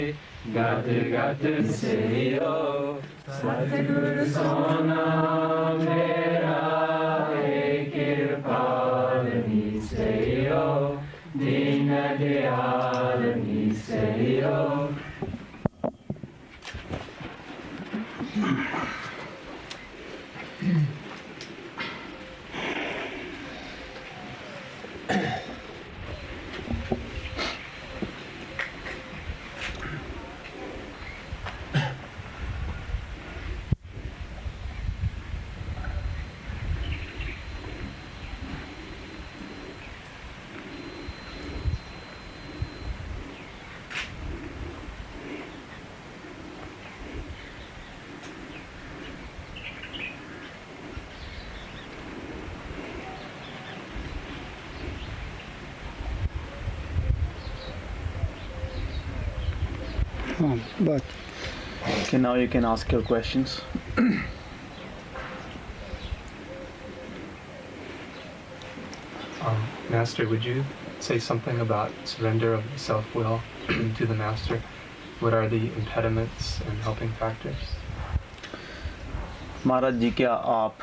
गत गत सेयो सतगुर सोना मेरा कृपालनी सेयो दीन दयालनी सेयो। But Okay, now you can ask your questions. Master, would you say something about surrender of self-will to the Master? What are the impediments and helping factors? महाराज जी, क्या आप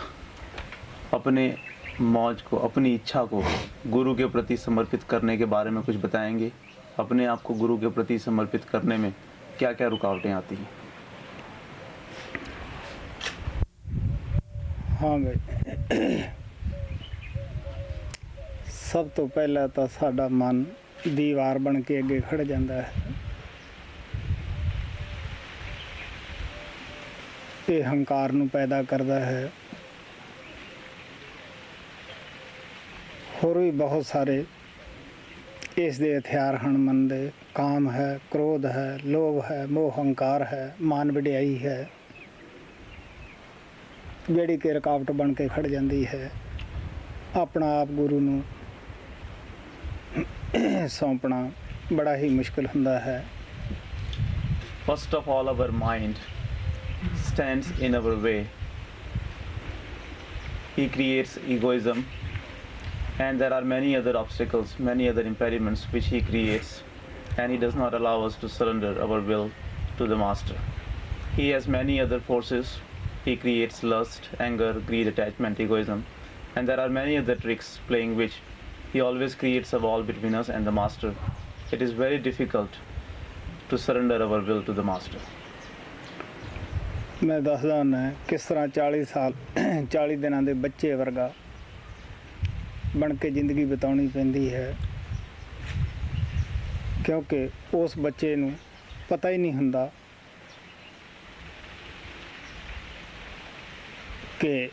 अपने मौज को, अपनी इच्छा को गुरु के प्रति समर्पित करने के बारे में कुछ बताएंगे? अपने आप को गुरु के प्रति समर्पित करने में क्या क्या रुकावटें आती हैं? हाँ भाई, सब तो पहला तो साडा मन दीवार बन के अगे खड़ जाता है। ये हंकार नू पैदा करता है। होर भी बहुत सारे इस दे हथियार हैं मन दे। काम है, क्रोध है, लोभ है, मोह हंकार है, मान वडियाई है, ਜਿਹੜੀ कि रुकावट बन के खड़ जाती है। अपना आप गुरु नू सौंपना बड़ा ही मुश्किल हुंदा है। First of all, our mind stands in our way. He creates egoism, and there are many other obstacles, many other impediments which he creates, and he does not allow us to surrender our will to the Master. He has many other forces. He creates lust, anger, greed, attachment, egoism, and there are many other tricks playing which he always creates a wall between us and the Master. It is very difficult to surrender our will to the Master. मैं दसदा हुंदा किस तरह 40 साल 40 दिनां दे बच्चे वर्गा बन के जिंदगी बिताउणी पैंदी है, क्योंकि उस बच्चे नूं पता ही नहीं हुंदा कि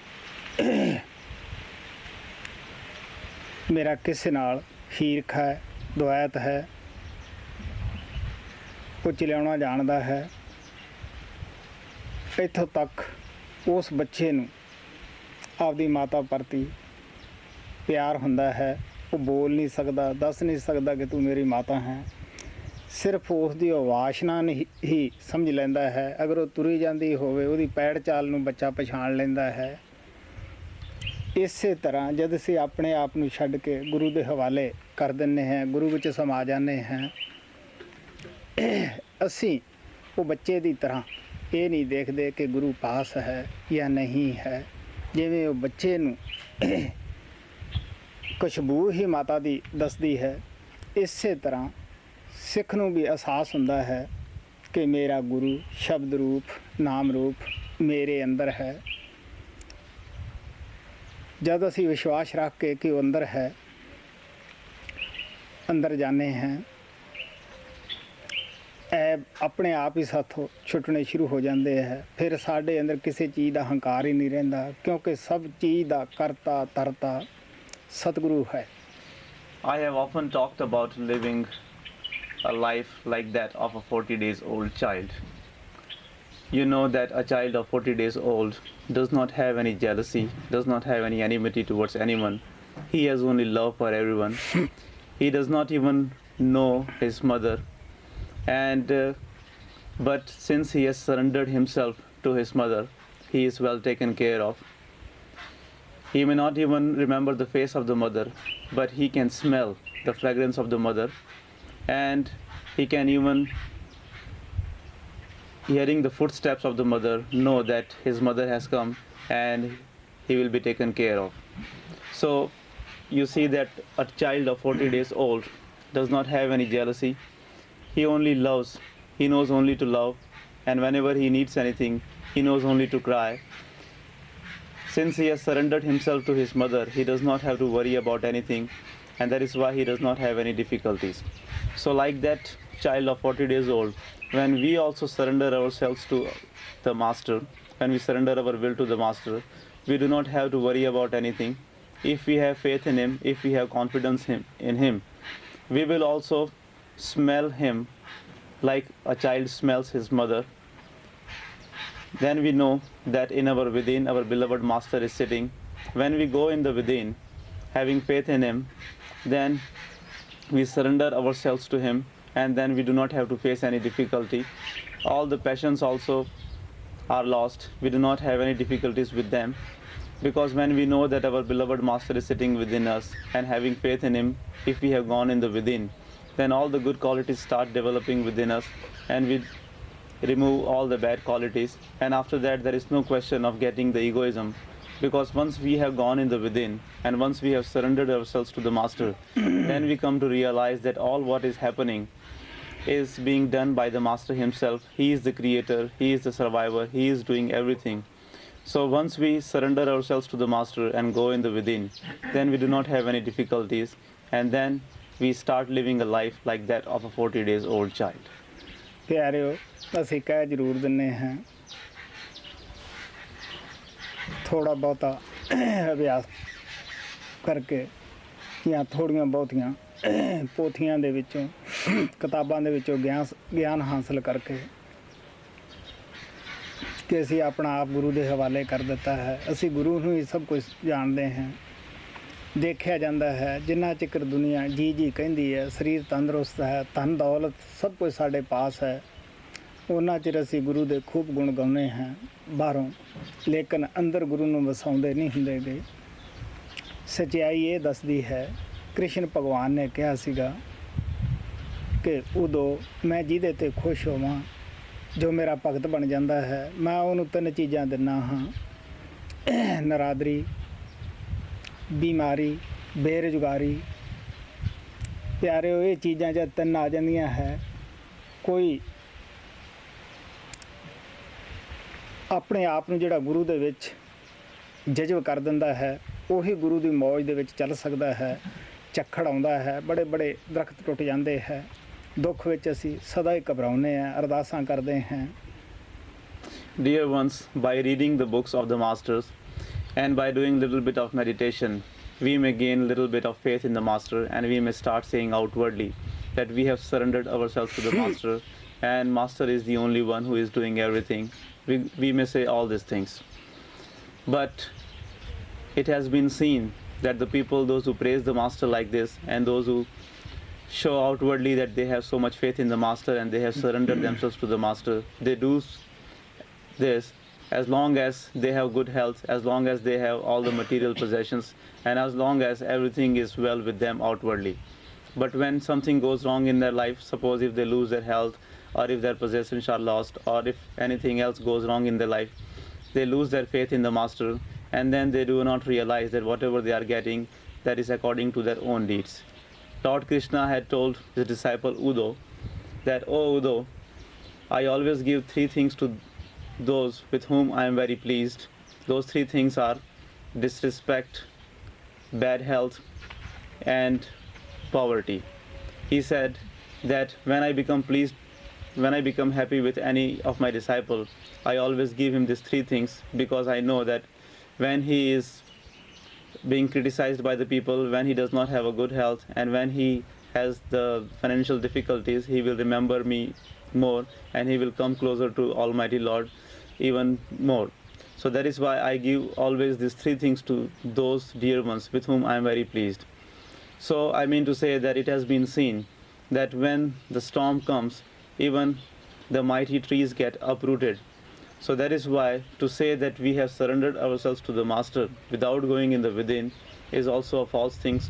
मेरा किस नाल हीरख है, द्वैत है, वो चलाउणा जानदा है। इत्थों तक उस बच्चे नूं आपदी माता प्रति प्यार हुंदा है। वो बोल नहीं सकदा, दस नहीं सकदा कि तू मेरी माता है। सिर्फ उसकी वासना ही समझ लैंदा है। अगर वो तुरी जाती होवे उहदी पैड़ चाल नूं बच्चा पछाण लैंदा है। इसे तरह जद असीं अपने आप नूं छड्ड के गुरु दे हवाले कर दिंदे हैं, गुरु विच समा जाते हैं, असीं वो बच्चे की तरह ये नहीं देखते कि गुरु पास है या नहीं है। जिवें वो बच्चे नूं खुशबू ही माता दी दसदी है, इसे तरह सिख नूं भी एहसास हुंदा है कि मेरा गुरु शब्द रूप नाम रूप मेरे अंदर है। जब असी विश्वास रख के कि वो अंदर है, अंदर जाने हैं, ऐब अपने आप ही साथों छुटने शुरू हो जाते हैं। फिर साढ़े अंदर किसी चीज़ का हंकार ही नहीं रहिंदा, क्योंकि सब चीज़ का करता तरता सतगुरु है। I have often talked about living a life like that of a 40 days old child. You know that a child of 40 days old does not have any jealousy, does not have any enmity towards anyone. He has only love for everyone. He does not even know his mother, and but since he has surrendered himself to his mother, he is well taken care of. He may not even remember the face of the mother, but he can smell the fragrance of the mother, and he can even hearing the footsteps of the mother, know that his mother has come and he will be taken care of. So you see that a child of 40 days old does not have any jealousy. He only loves. He knows only to love, and whenever he needs anything, he knows only to cry. Since he has surrendered himself to his mother, he does not have to worry about anything, and that is why he does not have any difficulties. So like that child of 40 days old, when we also surrender ourselves to the Master, when we surrender our will to the Master, we do not have to worry about anything. If we have faith in Him, if we have confidence in Him, we will also smell Him like a child smells his mother. Then we know that in our within, our beloved Master is sitting. When we go in the within, having faith in Him, then we surrender ourselves to Him, and then we do not have to face any difficulty. All the passions also are lost. We do not have any difficulties with them, because when we know that our beloved Master is sitting within us and having faith in Him, if we have gone in the within, then all the good qualities start developing within us, and we remove all the bad qualities. And after that, there is no question of getting the egoism, because once we have gone in the within and once we have surrendered ourselves to the Master, then we come to realize that all what is happening is being done by the Master Himself. He is the creator, He is the survivor, He is doing everything. So once we surrender ourselves to the Master and go in the within, then we do not have any difficulties, and then we start living a life like that of a 40 days old child. ਪਿਆਰਿਓ, ਅਸੀਂ ਕਹਿ ਜ਼ਰੂਰ ਦਿੰਦੇ ਹਾਂ, ਥੋੜ੍ਹਾ ਬਹੁਤਾ ਅਭਿਆਸ ਕਰਕੇ ਜਾਂ ਥੋੜ੍ਹੀਆਂ ਬਹੁਤੀਆਂ ਪੋਥੀਆਂ ਦੇ ਵਿੱਚੋਂ, ਕਿਤਾਬਾਂ ਦੇ ਵਿੱਚੋਂ ਗਿਆਨ ਹਾਸਲ ਕਰਕੇ ਕਿ ਅਸੀਂ ਆਪਣਾ ਆਪ ਗੁਰੂ ਦੇ ਹਵਾਲੇ ਕਰ ਦਿੱਤਾ ਹੈ। ਅਸੀਂ ਗੁਰੂ ਨੂੰ ਹੀ ਸਭ ਕੁਝ ਜਾਣਦੇ ਹਾਂ। ਦੇਖਿਆ ਜਾਂਦਾ ਹੈ ਜਿੰਨਾ ਚਿਰ ਦੁਨੀਆ ਜੀ ਕਹਿੰਦੀ ਹੈ, ਸਰੀਰ ਤੰਦਰੁਸਤ ਹੈ, ਧਨ ਦੌਲਤ ਸਭ ਕੁਝ ਸਾਡੇ ਪਾਸ ਹੈ, ਉਹਨਾਂ ਚਿਰ ਅਸੀਂ ਗੁਰੂ ਦੇ ਖੂਬ ਗੁਣ ਗਾਉਂਦੇ ਹਾਂ ਬਾਹਰੋਂ, ਲੇਕਿਨ ਅੰਦਰ ਗੁਰੂ ਨੂੰ ਵਸਾਉਂਦੇ ਨਹੀਂ ਹੁੰਦੇ ਗੇ। ਸੱਚਾਈ ਇਹ ਦੱਸਦੀ ਹੈ, ਕ੍ਰਿਸ਼ਨ ਭਗਵਾਨ ਨੇ ਕਿਹਾ ਸੀਗਾ ਕਿ ਉਦੋਂ ਮੈਂ ਜਿਹਦੇ 'ਤੇ ਖੁਸ਼ ਹੋਵਾਂ, ਜੋ ਮੇਰਾ ਭਗਤ ਬਣ ਜਾਂਦਾ ਹੈ, ਮੈਂ ਉਹਨੂੰ 3 ਚੀਜ਼ਾਂ ਦਿੰਦਾ ਹਾਂ, ਨਰਾਦਰੀ, बीमारी, बेरोजगारी। प्यारे ये चीज़ां जब 3 आ जांदियां है, कोई अपने आप नूं जिहड़ा गुरु दे विच जज़ब कर दिंदा है, उही गुरु दी मौज दे विच चल सकदा है। झक्खड़ आउंदा है, बड़े बड़े दरख्त टुट जांदे है, दुख विच असीं सदा ही घबराउने हैं, अरदासां करदे हैं। Dear ones, by reading the books of the Masters and by doing little bit of meditation, we may gain little bit of faith in the Master, and we may start saying outwardly that we have surrendered ourselves to the Master, and Master is the only one who is doing everything. We may say all these things. But it has been seen that the people, those who praise the Master like this, and those who show outwardly that they have so much faith in the Master and they have surrendered themselves to the Master, they do this as long as they have good health, as long as they have all the material possessions, and as long as everything is well with them outwardly. But when something goes wrong in their life, suppose if they lose their health, or if their possessions are lost, or if anything else goes wrong in their life, they lose their faith in the Master, and then they do not realize that whatever they are getting, that is according to their own deeds. Lord Krishna had told his disciple Udo that, "Oh Udo, I always give 3 things to those with whom I am very pleased. Those 3 things are disrespect, bad health, and poverty." He said that when I become pleased, when I become happy with any of my disciple, I always give him these 3 things, because I know that when he is being criticized by the people, when he does not have a good health, and when he has the financial difficulties, he will remember me more, and he will come closer to Almighty Lord even more. So that is why I give always these 3 things to those dear ones with whom I am very pleased. So I mean to say that it has been seen that when the storm comes, even the mighty trees get uprooted. So that is why to say that we have surrendered ourselves to the Master without going in the within is also a false thing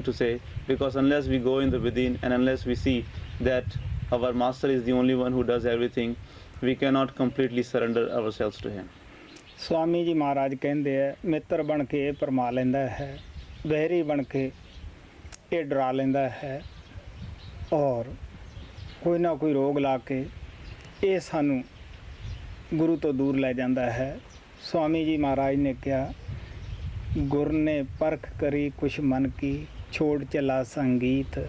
to say, because unless we go in the within and unless we see that our Master is the only one who does everything, we cannot completely surrender ourselves to him. Swami ji महाराज कहते हैं, मित्र बन के ये भरमा लेंदा है, vary बन के ये डरा लेंदा है, और कोई ना कोई रोग ला के ये सानू गुरु तो दूर ले जाता है। स्वामी जी महाराज ने कहा, गुर ने परख करी कुछ मन की, छोड़ चला संगीत।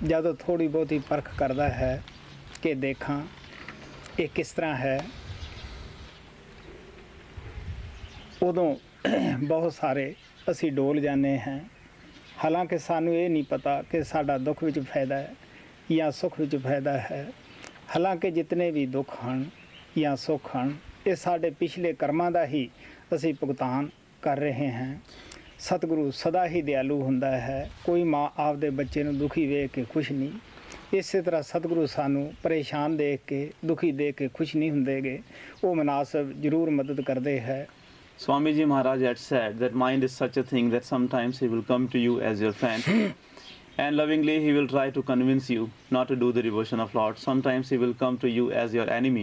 जब थोड़ी बहुत ही परख करता है कि देखा ये किस तरह है, उदों बहुत सारे असी डोल जाने हैं। हालांकि सानू ये नहीं पता कि साडा दुख विच फायदा है या सुख विच फायदा है। हालांकि जितने भी दुख हैं या सुख हैं, ये साडे पिछले कर्मां दा ही असी भुगतान कर रहे हैं। सतगुरु सदा ही दयालु हुंदा है। कोई माँ आपदे बच्चे नूं दुखी वेख के खुश नहीं, इसे तरह सतगुरु सानू परेशान देख के दुखी देख के खुश नहीं हुंदेगे, वो मुनासिब जरूर मदद करते हैं। Swamiji Maharaj had said that mind is such a thing that sometimes he will come to you as your friend and lovingly he will try to convince you not to do the devotion of Lord. Sometimes he will come to you as your enemy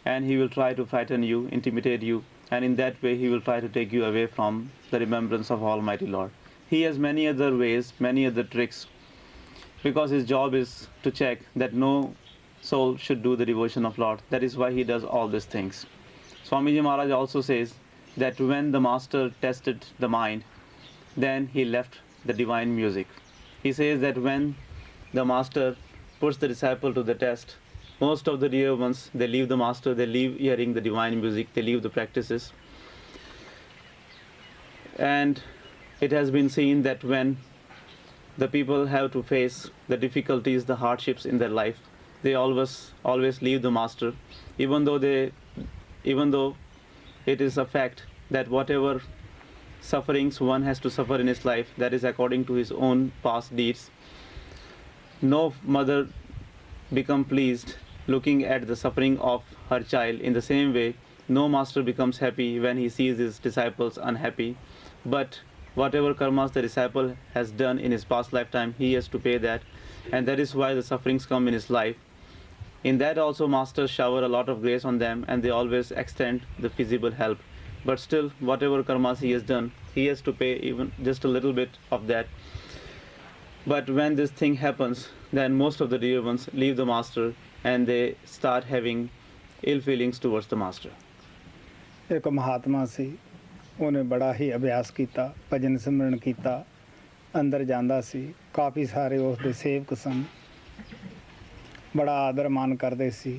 and he will try to frighten you, intimidate you, and in that way he will try to take you away from the remembrance of Almighty Lord. He has many other ways, many other tricks, because his job is to check that no soul should do the devotion of Lord. That is why he does all these things. Swamiji Maharaj also says that when the master tested the mind, then he left the divine music. He says that when the master puts the disciple to the test, most of the dear ones, they leave the master, they leave hearing the divine music, they leave the practices. And it has been seen that when the people have to face the difficulties, the hardships in their life, they always leave the master, even though it is a fact that whatever sufferings one has to suffer in his life, that is according to his own past deeds. No mother become pleased looking at the suffering of her child. In the same way, no master becomes happy when he sees his disciples unhappy. But whatever karmas the disciple has done in his past lifetime, he has to pay that, and that is why the sufferings come in his life. In that also masters shower a lot of grace on them and they always extend the feasible help. But still, whatever karmas he has done, he has to pay even just a little bit of that. But when this thing happens, then most of the dear ones leave the master and they start having ill feelings towards the master. एक महात्मा सी, उन्हें बड़ा ही अभ्यास किया, भजन सिमरन किया, अंदर जांदा सी, काफ़ी सारे उसके सेवक सन, बड़ा आदर मान करते सी।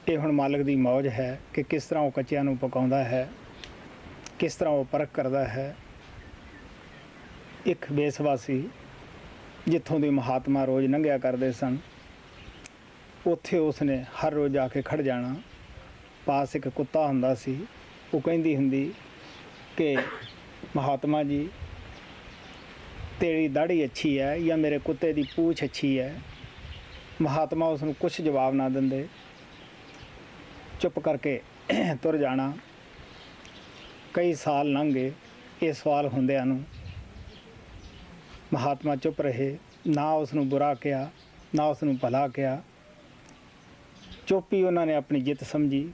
ये हुण मालिक दी मौज है कि किस तरह वो कच्चियां नूं पकाउंदा है, किस तरह वो परख करता है। एक बेसवासी जिथों दी महात्मा रोज़ लंघिया करते सन, उत्थे उसने हर रोज़ आके खड़ जाना। पास एक कुत्ता हुंदा सी, वो कहंदी हुंदी कि महात्मा जी तेरी दाढ़ी अच्छी है या मेरे कुत्ते दी पूछ अच्छी है। महात्मा उसनूं कुछ जवाब ना दिंदे, चुप करके तुर जाना। कई साल लंघ गए, ये सवाल हुंदिआं नूं महात्मा चुप रहे, ना उसनूं बुरा कहा ना उसनूं भला कहा। चुप ही उन्होंने अपनी जित समझी।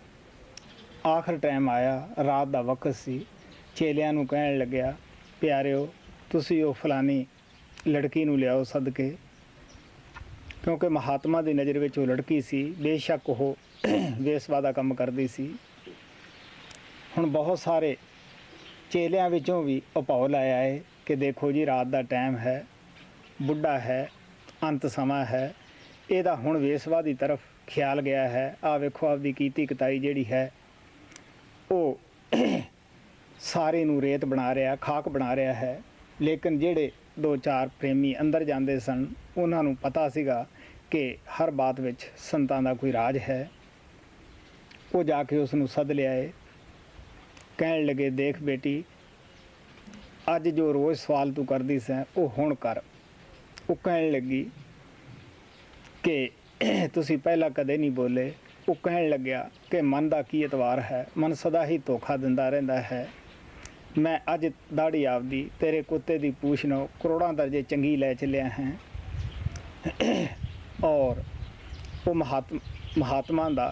आखिर टाइम आया, रात का वक्त सी, चेलियां नूं कहण लग्या, प्यारिओ तुसीं वो फलानी लड़की नूं लियाओ सदके। क्योंकि महात्मा की नज़र में वो लड़की सी, बेशक वो वेसवा का काम करती सी। हुण बहुत सारे चेलियां विचों भी उपाव लाया है कि देखो जी रात का टाइम है, बुढ़ा है, अंत समा है, ਇਹਦਾ ਹੁਣ ਵੇਸਵਾ ਦੀ तरफ ख्याल गया है। आ वेखो आपकी कीती कताई जिहड़ी है वो सारे नूं रेत बना रहा, खाक बना रहा है। लेकिन जिहड़े दो चार प्रेमी अंदर जाते सन, उन्हां नूं पता सीगा कि हर बात विच संतां दा कोई राज है। वो जाके उसनूं सद लियाए, कहण लगे, देख बेटी अज जो रोज़ सवाल तू करदी सैं वो हुण कर। वो कहण लगी कि तुसी पहला कदे नहीं बोले। वो कहण लग्या कि मन का की एतवार है, मन सदा ही धोखा दिंदा रहिंदा है। मैं अज दाढ़ी आपदी तेरे कुत्ते की पूछ नो करोड़ों दर्जे चंगी लै चलिया हैं। और वो महात्मा का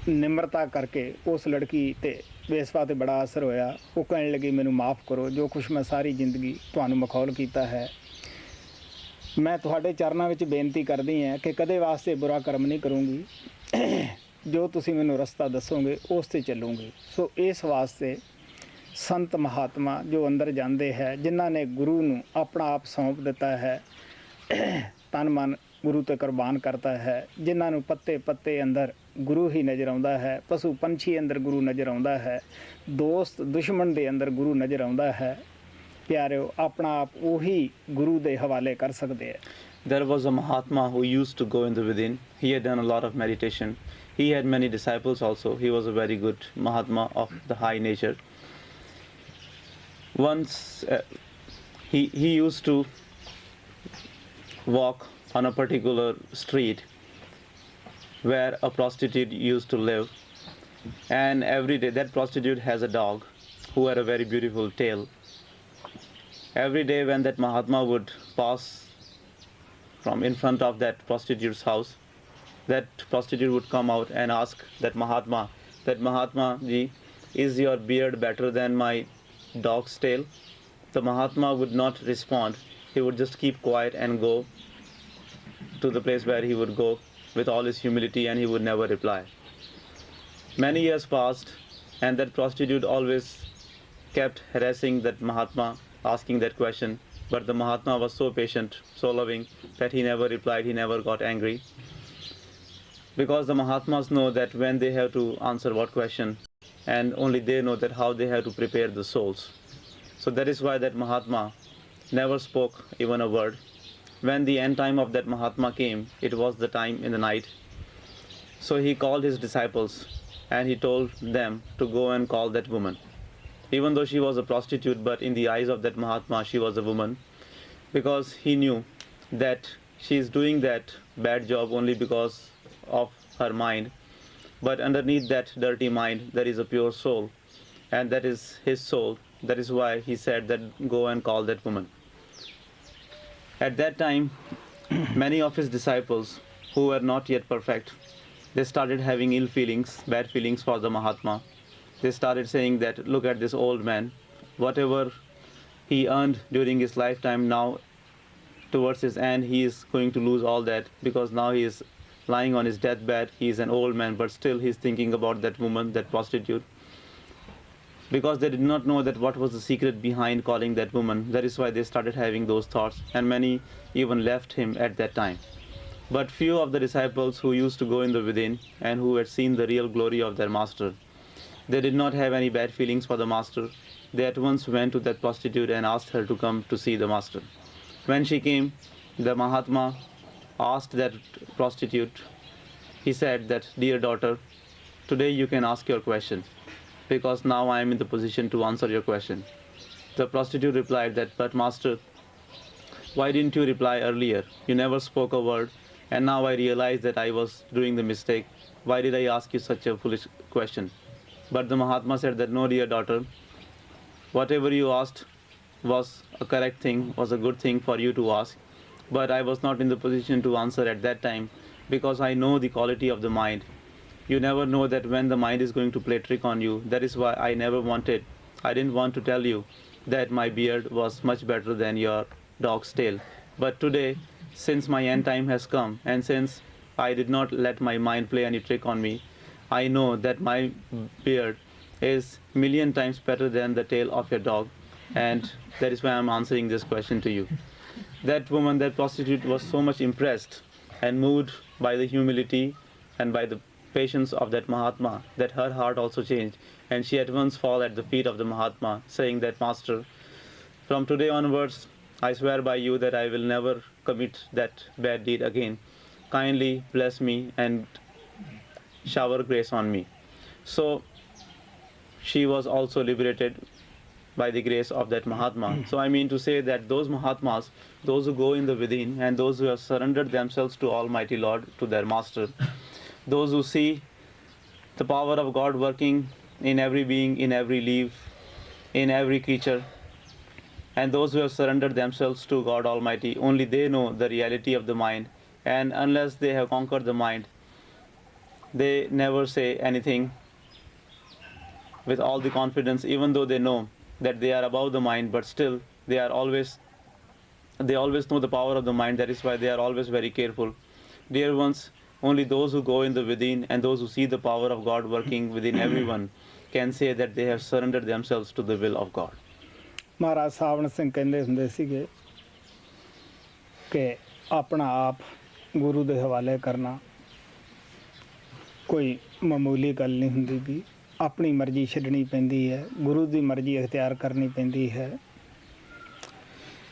ਨਿਮਰਤਾ ਕਰਕੇ ਉਸ ਲੜਕੀ ਤੇ ਬੇਸਵਾ 'ਤੇ ਬੜਾ ਅਸਰ ਹੋਇਆ। ਉਹ ਕਹਿਣ ਲੱਗੀ ਮੈਨੂੰ ਮਾफ़ ਕਰੋ, ਜੋ ਕੁਛ ਮੈਂ ਸਾਰੀ ਜ਼ਿੰਦਗੀ ਤੁਹਾਨੂੰ ਮਖੌਲ ਕੀਤਾ ਹੈ। ਮੈਂ ਤੁਹਾਡੇ ਚਰਨਾਂ ਵਿੱਚ ਬੇਨਤੀ ਕਰਦੀ ਹਾਂ ਕਿ ਕਦੇ ਵਾਸਤੇ ਬੁਰਾ ਕਰਮ ਨਹੀਂ ਕਰੂੰਗੀ। ਜੋ ਤੁਸੀਂ ਮੈਨੂੰ ਰਸਤਾ ਦੱਸੋਗੇ ਉਸ 'ਤੇ ਚੱਲੂੰਗੀ। ਸੋ ਇਸ ਵਾਸਤੇ ਸੰਤ ਮਹਾਤਮਾ ਜੋ ਅੰਦਰ ਜਾਂਦੇ ਹੈ, ਜਿਨ੍ਹਾਂ ਨੇ ਗੁਰੂ ਨੂੰ ਆਪਣਾ ਆਪ ਸੌਂਪ ਦਿੱਤਾ ਹੈ, ਤਨ ਮਨ ਗੁਰੂ 'ਤੇ ਕੁਰਬਾਨ ਕਰਤਾ ਹੈ, ਜਿਨ੍ਹਾਂ ਨੂੰ ਪੱਤੇ ਪੱਤੇ ਅੰਦਰ ਗੁਰੂ ਹੀ ਨਜ਼ਰ ਆਉਂਦਾ ਹੈ, ਪਸ਼ੂ ਪੰਛੀ ਅੰਦਰ ਗੁਰੂ ਨਜ਼ਰ ਆਉਂਦਾ ਹੈ, ਦੋਸਤ ਦੁਸ਼ਮਣ ਦੇ ਅੰਦਰ ਗੁਰੂ ਨਜ਼ਰ ਆਉਂਦਾ ਹੈ, ਪਿਆਰਿਓ ਆਪਣਾ ਆਪ ਉਹੀ ਗੁਰੂ ਦੇ ਹਵਾਲੇ ਕਰ ਸਕਦੇ ਹੈ। There was a Mahatma who used to go in the within. He had done a lot of meditation. He had many disciples also. He was a very good Mahatma of the high nature. Once he used to walk on a particular street where a prostitute used to live, and every day that prostitute has a dog who had a very beautiful tail. Every day when that Mahatma would pass from in front of that prostitute's house, that prostitute would come out and ask that Mahatma ji, is your beard better than my dog's tail? The Mahatma would not respond. He would just keep quiet and go to the place where he would go with all his humility, and he would never reply. Many years passed, and that prostitute always kept harassing that Mahatma, asking that question. But the Mahatma was so patient, so loving, that he never replied, he never got angry. Because the Mahatmas know that when they have to answer what question, and only they know that how they have to prepare the souls. So that is why that Mahatma never spoke even a word. When the end time of that Mahatma came, it was the time in the night. So he called his disciples and he told them to go and call that woman. Even though she was a prostitute, but in the eyes of that Mahatma, she was a woman, because he knew that she is doing that bad job only because of her mind. But underneath that dirty mind, there is a pure soul, and that is his soul. That is why he said that go and call that woman. At that time, many of his disciples who were not yet perfect, they started having ill feelings, bad feelings for the Mahatma. They started saying that, look at this old man, whatever he earned during his lifetime, now towards his end he is going to lose all that, because now he is lying on his deathbed. He is an old man, but still he is thinking about that woman, that prostitute. Because they did not know that what was the secret behind calling that woman. That is why they started having those thoughts, and many even left him at that time. But few of the disciples who used to go in the within and who had seen the real glory of their master, they did not have any bad feelings for the master. They at once went to that prostitute and asked her to come to see the master. When she came, the Mahatma asked that prostitute, he said that, dear daughter, today you can ask your question, because now I am in the position to answer your question. The prostitute replied that, but master, why didn't you reply earlier? You never spoke a word, and now I realize that I was doing the mistake. Why did I ask you such a foolish question? But the Mahatma said that, no, dear daughter, whatever you asked was a correct thing, was a good thing for you to ask. But I was not in the position to answer at that time, because I know the quality of the mind. You never know that when the mind is going to play trick on you. That is why I didn't want to tell you that my beard was much better than your dog's tail. But today, since my end time has come, and since I did not let my mind play any trick on me, I know that my beard is million times better than the tail of your dog, and that is why I am answering this question to you. That woman, that prostitute, was so much impressed and moved by the humility and by the patience of that Mahatma that her heart also changed, and she at once fell at the feet of the Mahatma, saying that, master, from today onwards, I swear by you that I will never commit that bad deed again. Kindly bless me and shower grace on me. So she was also liberated by the grace of that Mahatma. So I mean to say that those Mahatmas, those who go in the within, and those who have surrendered themselves to Almighty Lord, to their Master, those who see the power of God working in every being, in every leaf, in every creature, and those who have surrendered themselves to God Almighty, only they know the reality of the mind. And unless they have conquered the mind, they never say anything with all the confidence, even though they know that they are above the mind, but still they always know the power of the mind. That is why they are always very careful. Dear ones, only those who go in the within and those who see the power of God working within everyone can say that they have surrendered themselves to the will of God. ਮਹਾਰਾਜ ਸਾਵਣ ਸਿੰਘ ਕਹਿੰਦੇ ਹੁੰਦੇ ਸੀਗੇ ਕਿ ਆਪਣਾ ਆਪ ਗੁਰੂ ਦੇ ਹਵਾਲੇ ਕਰਨਾ ਕੋਈ ਮਾਮੂਲੀ ਗੱਲ ਨਹੀਂ ਹੁੰਦੀ ਗੀ। ਆਪਣੀ ਮਰਜ਼ੀ ਛੱਡਣੀ ਪੈਂਦੀ ਹੈ, ਗੁਰੂ ਦੀ ਮਰਜ਼ੀ ਅਖਤਿਆਰ ਕਰਨੀ ਪੈਂਦੀ ਹੈ,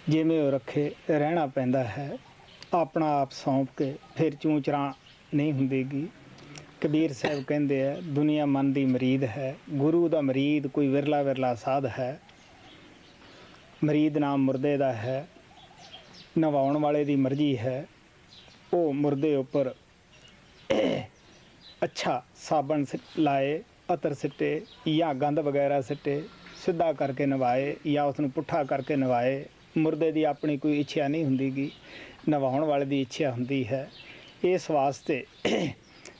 ਜਿਵੇਂ ਉਹ ਰੱਖੇ ਰਹਿਣਾ ਪੈਂਦਾ ਹੈ। ਆਪਣਾ ਆਪ ਸੌਂਪ ਕੇ ਫਿਰ ਚੂੰ ਚਰਾਂ ਨਹੀਂ ਹੁੰਦੀ ਗੀ। ਕਬੀਰ ਸਾਹਿਬ ਕਹਿੰਦੇ ਹੈ ਦੁਨੀਆ ਮਨ ਦੀ ਮਰੀਦ ਹੈ, ਗੁਰੂ ਦਾ ਮਰੀਦ ਕੋਈ ਵਿਰਲਾ ਵਿਰਲਾ ਸਾਧ ਹੈ। ਮਰੀਦ ਨਾਮ ਮੁਰਦੇ ਦਾ ਹੈ, ਨਵਾਉਣ ਵਾਲੇ ਦੀ ਮਰਜ਼ੀ ਹੈ। ਉਹ ਮੁਰਦੇ ਉੱਪਰ ਅੱਛਾ ਸਾਬਣ ਲਾਏ, ਅਤਰ ਸਿੱਟੇ ਜਾਂ ਗੰਦ ਵਗੈਰਾ ਸਿੱਟੇ, ਸਿੱਧਾ ਕਰਕੇ ਨਵਾਏ ਜਾਂ ਉਸ ਨੂੰ ਪੁੱਠਾ ਕਰਕੇ ਨਵਾਏ। ਮੁਰਦੇ ਦੀ ਆਪਣੀ ਕੋਈ ਇੱਛਾ ਨਹੀਂ ਹੁੰਦੀ ਗੀ, ਨਵਾਉਣ ਵਾਲੇ ਦੀ ਇੱਛਾ ਹੁੰਦੀ ਹੈ। ਇਸ ਵਾਸਤੇ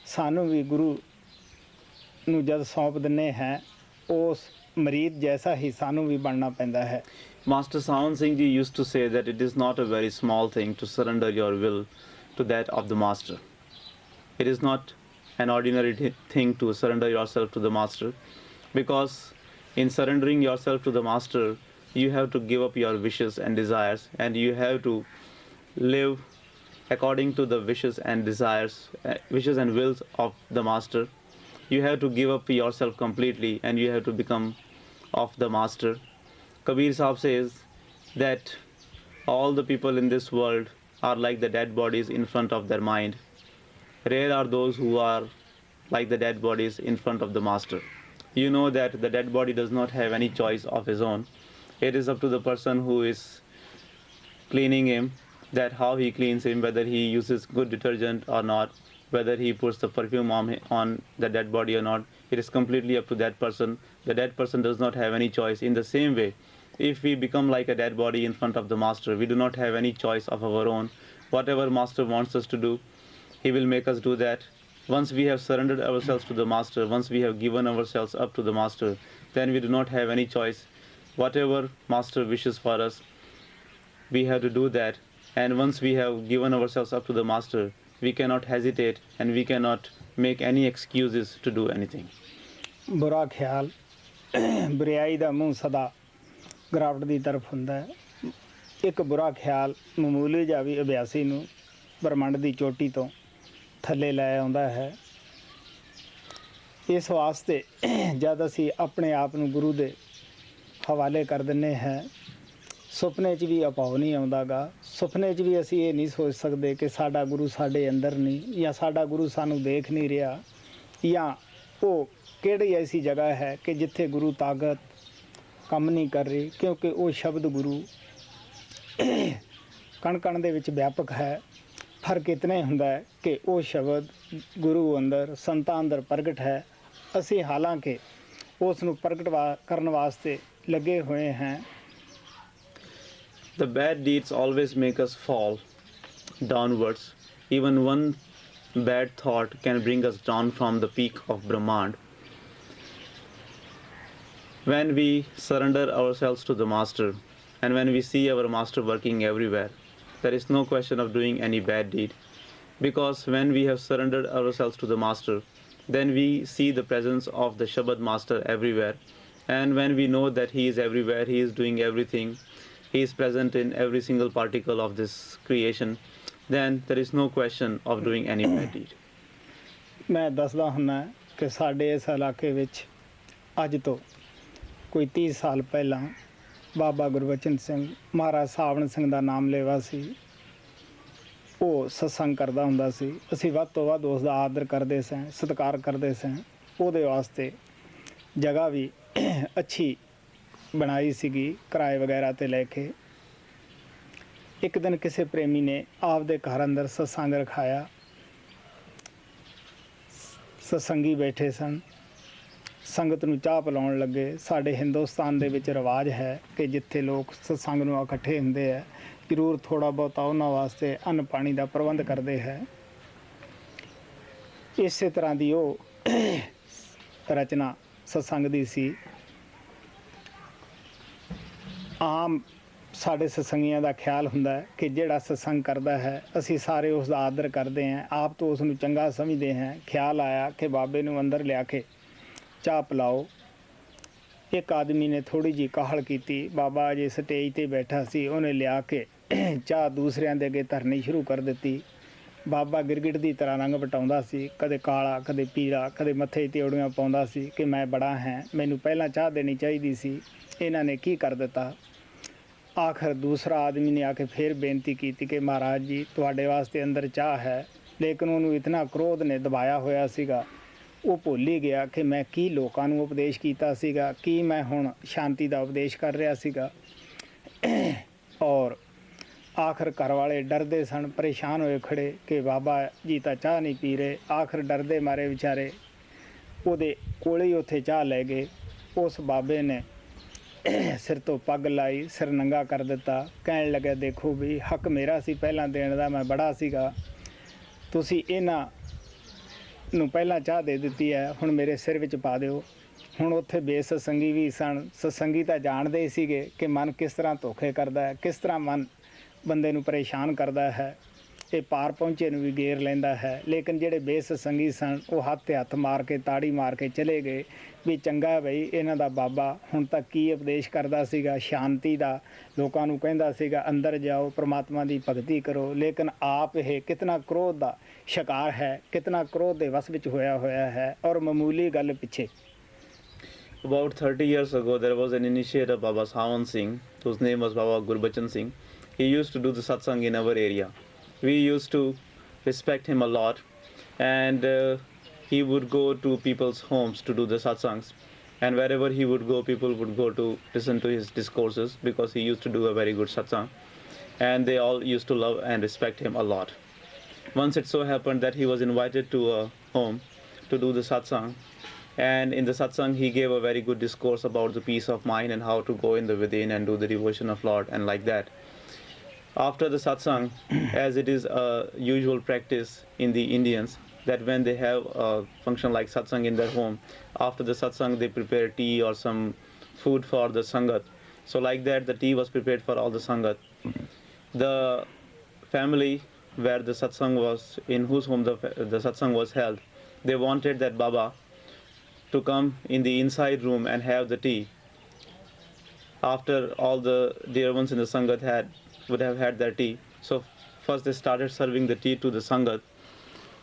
ਸਾਨੂੰ ਵੀ ਗੁਰੂ ਨੂੰ ਜਦ ਸੌਂਪ ਦਿੰਦੇ ਹਾਂ ਉਸ ਮਰੀਦ ਜੈਸਾ ਹੀ ਸਾਨੂੰ ਵੀ ਬਣਨਾ ਪੈਂਦਾ ਹੈ। Master Sawan Singh Ji used to say that it is not a very small thing to surrender your will to that of the Master. It is not an ordinary thing to surrender yourself to the Master, because in surrendering yourself to the Master, you have to give up your wishes and desires, and you have to live according to the wishes and desires, wishes and wills of the Master. You have to give up yourself completely, and you have to become of the Master. Kabir Sahib says that all the people in this world are like the dead bodies in front of their mind. Rare are those who are like the dead bodies in front of the Master. You know that the dead body does not have any choice of his own. It is up to the person who is cleaning him, that how he cleans him, whether he uses good detergent or not, whether he puts the perfume on the dead body or not. It is completely up to that person. The dead person does not have any choice. In the same way, if we become like a dead body in front of the Master, we do not have any choice of our own. Whatever Master wants us to do, he will make us do that. Once we have surrendered ourselves to the Master, once we have given ourselves up to the Master, then we do not have any choice. Whatever Master wishes for us, we have to do that. And once we have given ourselves up to the Master, we cannot hesitate and we cannot make any excuses to do anything. ਬੁਰਾ ਖਿਆਲ ਬੁਰਾਈ ਦਾ ਮੂੰਹ ਸਦਾ ਗਰਾਵਟ ਦੀ ਤਰਫ ਹੁੰਦਾ ਹੈ। ਇੱਕ ਬੁਰਾ ਖਿਆਲ ਮਾਮੂਲੀ ਜਿਹਾ ਵੀ ਅਭਿਆਸੀ ਨੂੰ ਬ੍ਰਹਮੰਡ ਦੀ ਚੋਟੀ ਤੋਂ ਥੱਲੇ ਲੈ ਆਉਂਦਾ ਹੈ। ਇਸ ਵਾਸਤੇ ਜਦ ਅਸੀਂ ਆਪਣੇ ਆਪ ਨੂੰ ਗੁਰੂ ਦੇ ਹਵਾਲੇ ਕਰ ਦਿੰਦੇ ਹਾਂ, ਸੁਪਨੇ 'ਚ ਵੀ ਅਭਾਵ ਨਹੀਂ ਆਉਂਦਾ ਗਾ। ਸੁਪਨੇ 'ਚ ਵੀ ਅਸੀਂ ਇਹ ਨਹੀਂ ਸੋਚ ਸਕਦੇ ਕਿ ਸਾਡਾ ਗੁਰੂ ਸਾਡੇ ਅੰਦਰ ਨਹੀਂ, ਜਾਂ ਸਾਡਾ ਗੁਰੂ ਸਾਨੂੰ ਦੇਖ ਨਹੀਂ ਰਿਹਾ, ਜਾਂ ਉਹ ਕਿਹੜੀ ਐਸੀ ਜਗ੍ਹਾ ਹੈ ਕਿ ਜਿੱਥੇ ਗੁਰੂ ਤਾਕਤ ਕੰਮ ਨਹੀਂ ਕਰ ਰਹੀ, ਕਿਉਂਕਿ ਉਹ ਸ਼ਬਦ ਗੁਰੂ ਕਣ ਕਣ ਦੇ ਵਿੱਚ ਵਿਆਪਕ ਹੈ। ਫਰਕ ਇਤਨਾ ਹੀ ਹੁੰਦਾ ਹੈ ਕਿ ਉਹ ਸ਼ਬਦ ਗੁਰੂ ਅੰਦਰ ਸੰਤਾਂ ਅੰਦਰ ਪ੍ਰਗਟ ਹੈ। ਅਸੀਂ ਹਾਲਾਂਕਿ ਉਸ ਨੂੰ ਪ੍ਰਗਟ ਕਰਨ ਵਾਸਤੇ ਲੱਗੇ ਹੋਏ ਹਾਂ। The bad deeds always make us fall downwards. Even one bad thought can bring us down from the peak of Brahmand. When we surrender ourselves to the Master, and when we see our Master working everywhere, there is no question of doing any bad deed. Because when we have surrendered ourselves to the Master, then we see the presence of the Shabad Master everywhere. And when we know that He is everywhere, He is doing everything, He is present in every single particle of this creation, then there is no question of doing any bad deed. ਮੈਂ ਦੱਸਦਾ ਹੁੰਦਾ ਕਿ ਸਾਡੇ ਇਸ ਇਲਾਕੇ ਵਿੱਚ ਅੱਜ ਤੋਂ ਕੋਈ 30 ਸਾਲ ਪਹਿਲਾਂ ਬਾਬਾ ਗੁਰਬਚਨ ਸਿੰਘ ਮਹਾਰਾਜ ਸਾਵਣ ਸਿੰਘ ਦਾ ਨਾਮ ਲੈਵਾ ਸੀ। ਉਹ ਸਤਸੰਗ ਕਰਦਾ ਹੁੰਦਾ ਸੀ। ਅਸੀਂ ਵੱਧ ਤੋਂ ਵੱਧ ਉਸ ਦਾ ਆਦਰ ਕਰਦੇ ਸਾਂ, ਸਤਿਕਾਰ ਕਰਦੇ ਸਾਂ। ਉਹਦੇ ਵਾਸਤੇ ਜਗ੍ਹਾ ਵੀ ਅੱਛੀ ਬਣਾਈ ਸੀਗੀ, ਕਿਰਾਏ ਵਗੈਰਾ 'ਤੇ ਲੈ ਕੇ। ਇੱਕ ਦਿਨ ਕਿਸੇ ਪ੍ਰੇਮੀ ਨੇ ਆਪਦੇ ਘਰ ਅੰਦਰ ਸਤਸੰਗ ਰਖਾਇਆ। ਸਤਸੰਗੀ ਬੈਠੇ ਸਨ, ਸੰਗਤ ਨੂੰ ਚਾਹ ਪਿਲਾਉਣ ਲੱਗੇ। ਸਾਡੇ ਹਿੰਦੁਸਤਾਨ ਦੇ ਵਿੱਚ ਰਿਵਾਜ ਹੈ ਕਿ ਜਿੱਥੇ ਲੋਕ ਸਤਸੰਗ ਨੂੰ ਇਕੱਠੇ ਹੁੰਦੇ ਹੈ, ਜ਼ਰੂਰ ਥੋੜ੍ਹਾ ਬਹੁਤਾ ਉਹਨਾਂ ਵਾਸਤੇ ਅੰਨ ਪਾਣੀ ਦਾ ਪ੍ਰਬੰਧ ਕਰਦੇ ਹੈ। ਇਸੇ ਤਰ੍ਹਾਂ ਦੀ ਉਹ ਰਚਨਾ ਸਤਸੰਗ ਦੀ ਸੀ। ਆਮ ਸਾਡੇ ਸਤਸੰਗੀਆਂ ਦਾ ਖਿਆਲ ਹੁੰਦਾ ਹੈ ਕਿ ਜਿਹੜਾ ਸਤਸੰਗ ਕਰਦਾ ਹੈ ਅਸੀਂ ਸਾਰੇ ਉਸ ਦਾ ਆਦਰ ਕਰਦੇ ਹਾਂ, ਆਪ ਤੋਂ ਉਸ ਨੂੰ ਚੰਗਾ ਸਮਝਦੇ ਹਾਂ। ਖਿਆਲ ਆਇਆ ਕਿ ਬਾਬੇ ਨੂੰ ਅੰਦਰ ਲਿਆ ਕੇ ਚਾਹ ਪਿਲਾਓ। ਇੱਕ ਆਦਮੀ ਨੇ ਥੋੜ੍ਹੀ ਜਿਹੀ ਕਾਹਲ ਕੀਤੀ, ਬਾਬਾ ਅਜੇ ਸਟੇਜ 'ਤੇ ਬੈਠਾ ਸੀ, ਉਹਨੇ ਲਿਆ ਕੇ ਚਾਹ ਦੂਸਰਿਆਂ ਦੇ ਅੱਗੇ ਧਰਨੀ ਸ਼ੁਰੂ ਕਰ ਦਿੱਤੀ। ਬਾਬਾ ਗਿਰਗਿਟ ਦੀ ਤਰ੍ਹਾਂ ਰੰਗ ਵਟਾਉਂਦਾ ਸੀ, ਕਦੇ ਕਾਲਾ, ਕਦੇ ਪੀਲਾ, ਕਦੇ ਮੱਥੇ 'ਤੇ ਤਿਉੜੀਆਂ ਪਾਉਂਦਾ ਸੀ ਕਿ ਮੈਂ ਬੜਾ ਹਾਂ, ਮੈਨੂੰ ਪਹਿਲਾਂ ਚਾਹ ਦੇਣੀ ਚਾਹੀਦੀ ਸੀ, ਇਹਨਾਂ ਨੇ ਕੀ ਕਰ ਦਿੱਤਾ। ਆਖਰ ਦੂਸਰਾ ਆਦਮੀ ਨੇ ਆ ਕੇ ਫਿਰ ਬੇਨਤੀ ਕੀਤੀ ਕਿ ਮਹਾਰਾਜ ਜੀ ਤੁਹਾਡੇ ਵਾਸਤੇ ਅੰਦਰ ਚਾਹ ਹੈ। ਲੇਕਿਨ ਉਹਨੂੰ ਇਤਨਾ ਕ੍ਰੋਧ ਨੇ ਦਬਾਇਆ ਹੋਇਆ ਸੀਗਾ, ਉਹ ਭੁੱਲ ਹੀ ਗਿਆ ਕਿ ਮੈਂ ਕੀ ਲੋਕਾਂ ਨੂੰ ਉਪਦੇਸ਼ ਕੀਤਾ ਸੀਗਾ, ਕੀ ਮੈਂ ਹੁਣ ਸ਼ਾਂਤੀ ਦਾ ਉਪਦੇਸ਼ ਕਰ ਰਿਹਾ ਸੀਗਾ। ਔਰ ਆਖਰ ਘਰ ਵਾਲੇ ਡਰਦੇ ਸਨ, ਪਰੇਸ਼ਾਨ ਹੋਏ ਖੜੇ ਕਿ ਬਾਬਾ ਜੀ ਤਾਂ ਚਾਹ ਨਹੀਂ ਪੀ ਰਹੇ। ਆਖਰ ਡਰਦੇ ਮਾਰੇ ਵਿਚਾਰੇ ਉਹਦੇ ਕੋਲ ਹੀ ਉੱਥੇ ਚਾਹ ਲੈ ਗਏ। ਉਸ ਬਾਬੇ ਨੇ ਸਿਰ ਤੋਂ ਪੱਗ ਲਾਈ, ਸਿਰ ਨੰਗਾ ਕਰ ਦਿੱਤਾ, ਕਹਿਣ ਲੱਗਾ ਦੇਖੋ ਵੀ ਹੱਕ ਮੇਰਾ ਸੀ ਪਹਿਲਾਂ ਦੇਣ ਦਾ, ਮੈਂ ਬੜਾ ਸੀਗਾ, ਤੁਸੀਂ ਇਹਨਾਂ ਨੂੰ ਪਹਿਲਾਂ ਚਾਹ ਦੇ ਦਿੱਤੀ ਹੈ, ਹੁਣ ਮੇਰੇ ਸਿਰ ਵਿੱਚ ਪਾ ਦਿਓ। ਹੁਣ ਉੱਥੇ ਬੇਸਤਸੰਗੀ ਵੀ ਸਨ, ਸਤਸੰਗੀ ਤਾਂ ਜਾਣਦੇ ਹੀ ਸੀਗੇ ਕਿ ਮਨ ਕਿਸ ਤਰ੍ਹਾਂ ਧੋਖੇ ਕਰਦਾ ਹੈ, ਕਿਸ ਤਰ੍ਹਾਂ ਮਨ ਬੰਦੇ ਨੂੰ ਪਰੇਸ਼ਾਨ ਕਰਦਾ ਹੈ, ਇਹ ਪਾਰ ਪਹੁੰਚੇ ਨੂੰ ਵੀ ਗੇਰ ਲੈਂਦਾ ਹੈ। ਲੇਕਿਨ ਜਿਹੜੇ ਬੇਸਤਸੰਗੀ ਸਨ ਉਹ ਹੱਥ 'ਤੇ ਹੱਥ ਮਾਰ ਕੇ ਤਾੜੀ ਮਾਰ ਕੇ ਚਲੇ ਗਏ ਵੀ ਚੰਗਾ ਬਈ ਇਹਨਾਂ ਦਾ ਬਾਬਾ ਹੁਣ ਤੱਕ ਕੀ ਉਪਦੇਸ਼ ਕਰਦਾ ਸੀਗਾ, ਸ਼ਾਂਤੀ ਦਾ, ਲੋਕਾਂ ਨੂੰ ਕਹਿੰਦਾ ਸੀਗਾ ਅੰਦਰ ਜਾਓ ਪ੍ਰਮਾਤਮਾ ਦੀ ਭਗਤੀ ਕਰੋ, ਲੇਕਿਨ ਆਪ ਇਹ ਕਿਤਨਾ ਕ੍ਰੋਧ ਦਾ ਸ਼ਿਕਾਰ ਹੈ, ਕਿਤਨਾ ਕ੍ਰੋਧ ਦੇ ਵਸ ਵਿੱਚ ਹੋਇਆ ਹੈ। ਔਰ ਮਾਮੂਲੀ ਗੱਲ ਪਿੱਛੇ About 30 years ago, there was an initiator, Baba Sawan Singh, whose name was Baba Gurbachan Singh. He used to do the satsang in our area. We used to respect him a lot, and he would go to people's homes to do the satsangs. And wherever he would go, people would go to listen to his discourses because he used to do a very good satsang. And they all used to love and respect him a lot. Once it so happened that he was invited to a home to do the satsang. And in the satsang, he gave a very good discourse about the peace of mind and how to go in the within and do the devotion of Lord and like that. After the satsang, as it is a usual practice in the Indians, that when they have a function like satsang in their home, after the satsang they prepare tea or some food for the sangat. So like that, the tea was prepared for all the sangat. The family where the satsang was, in whose home the satsang was held, they wanted that Baba to come in the inside room and have the tea. After all the dear ones in the sangat would have had their tea, so first they started serving the tea to the sangat.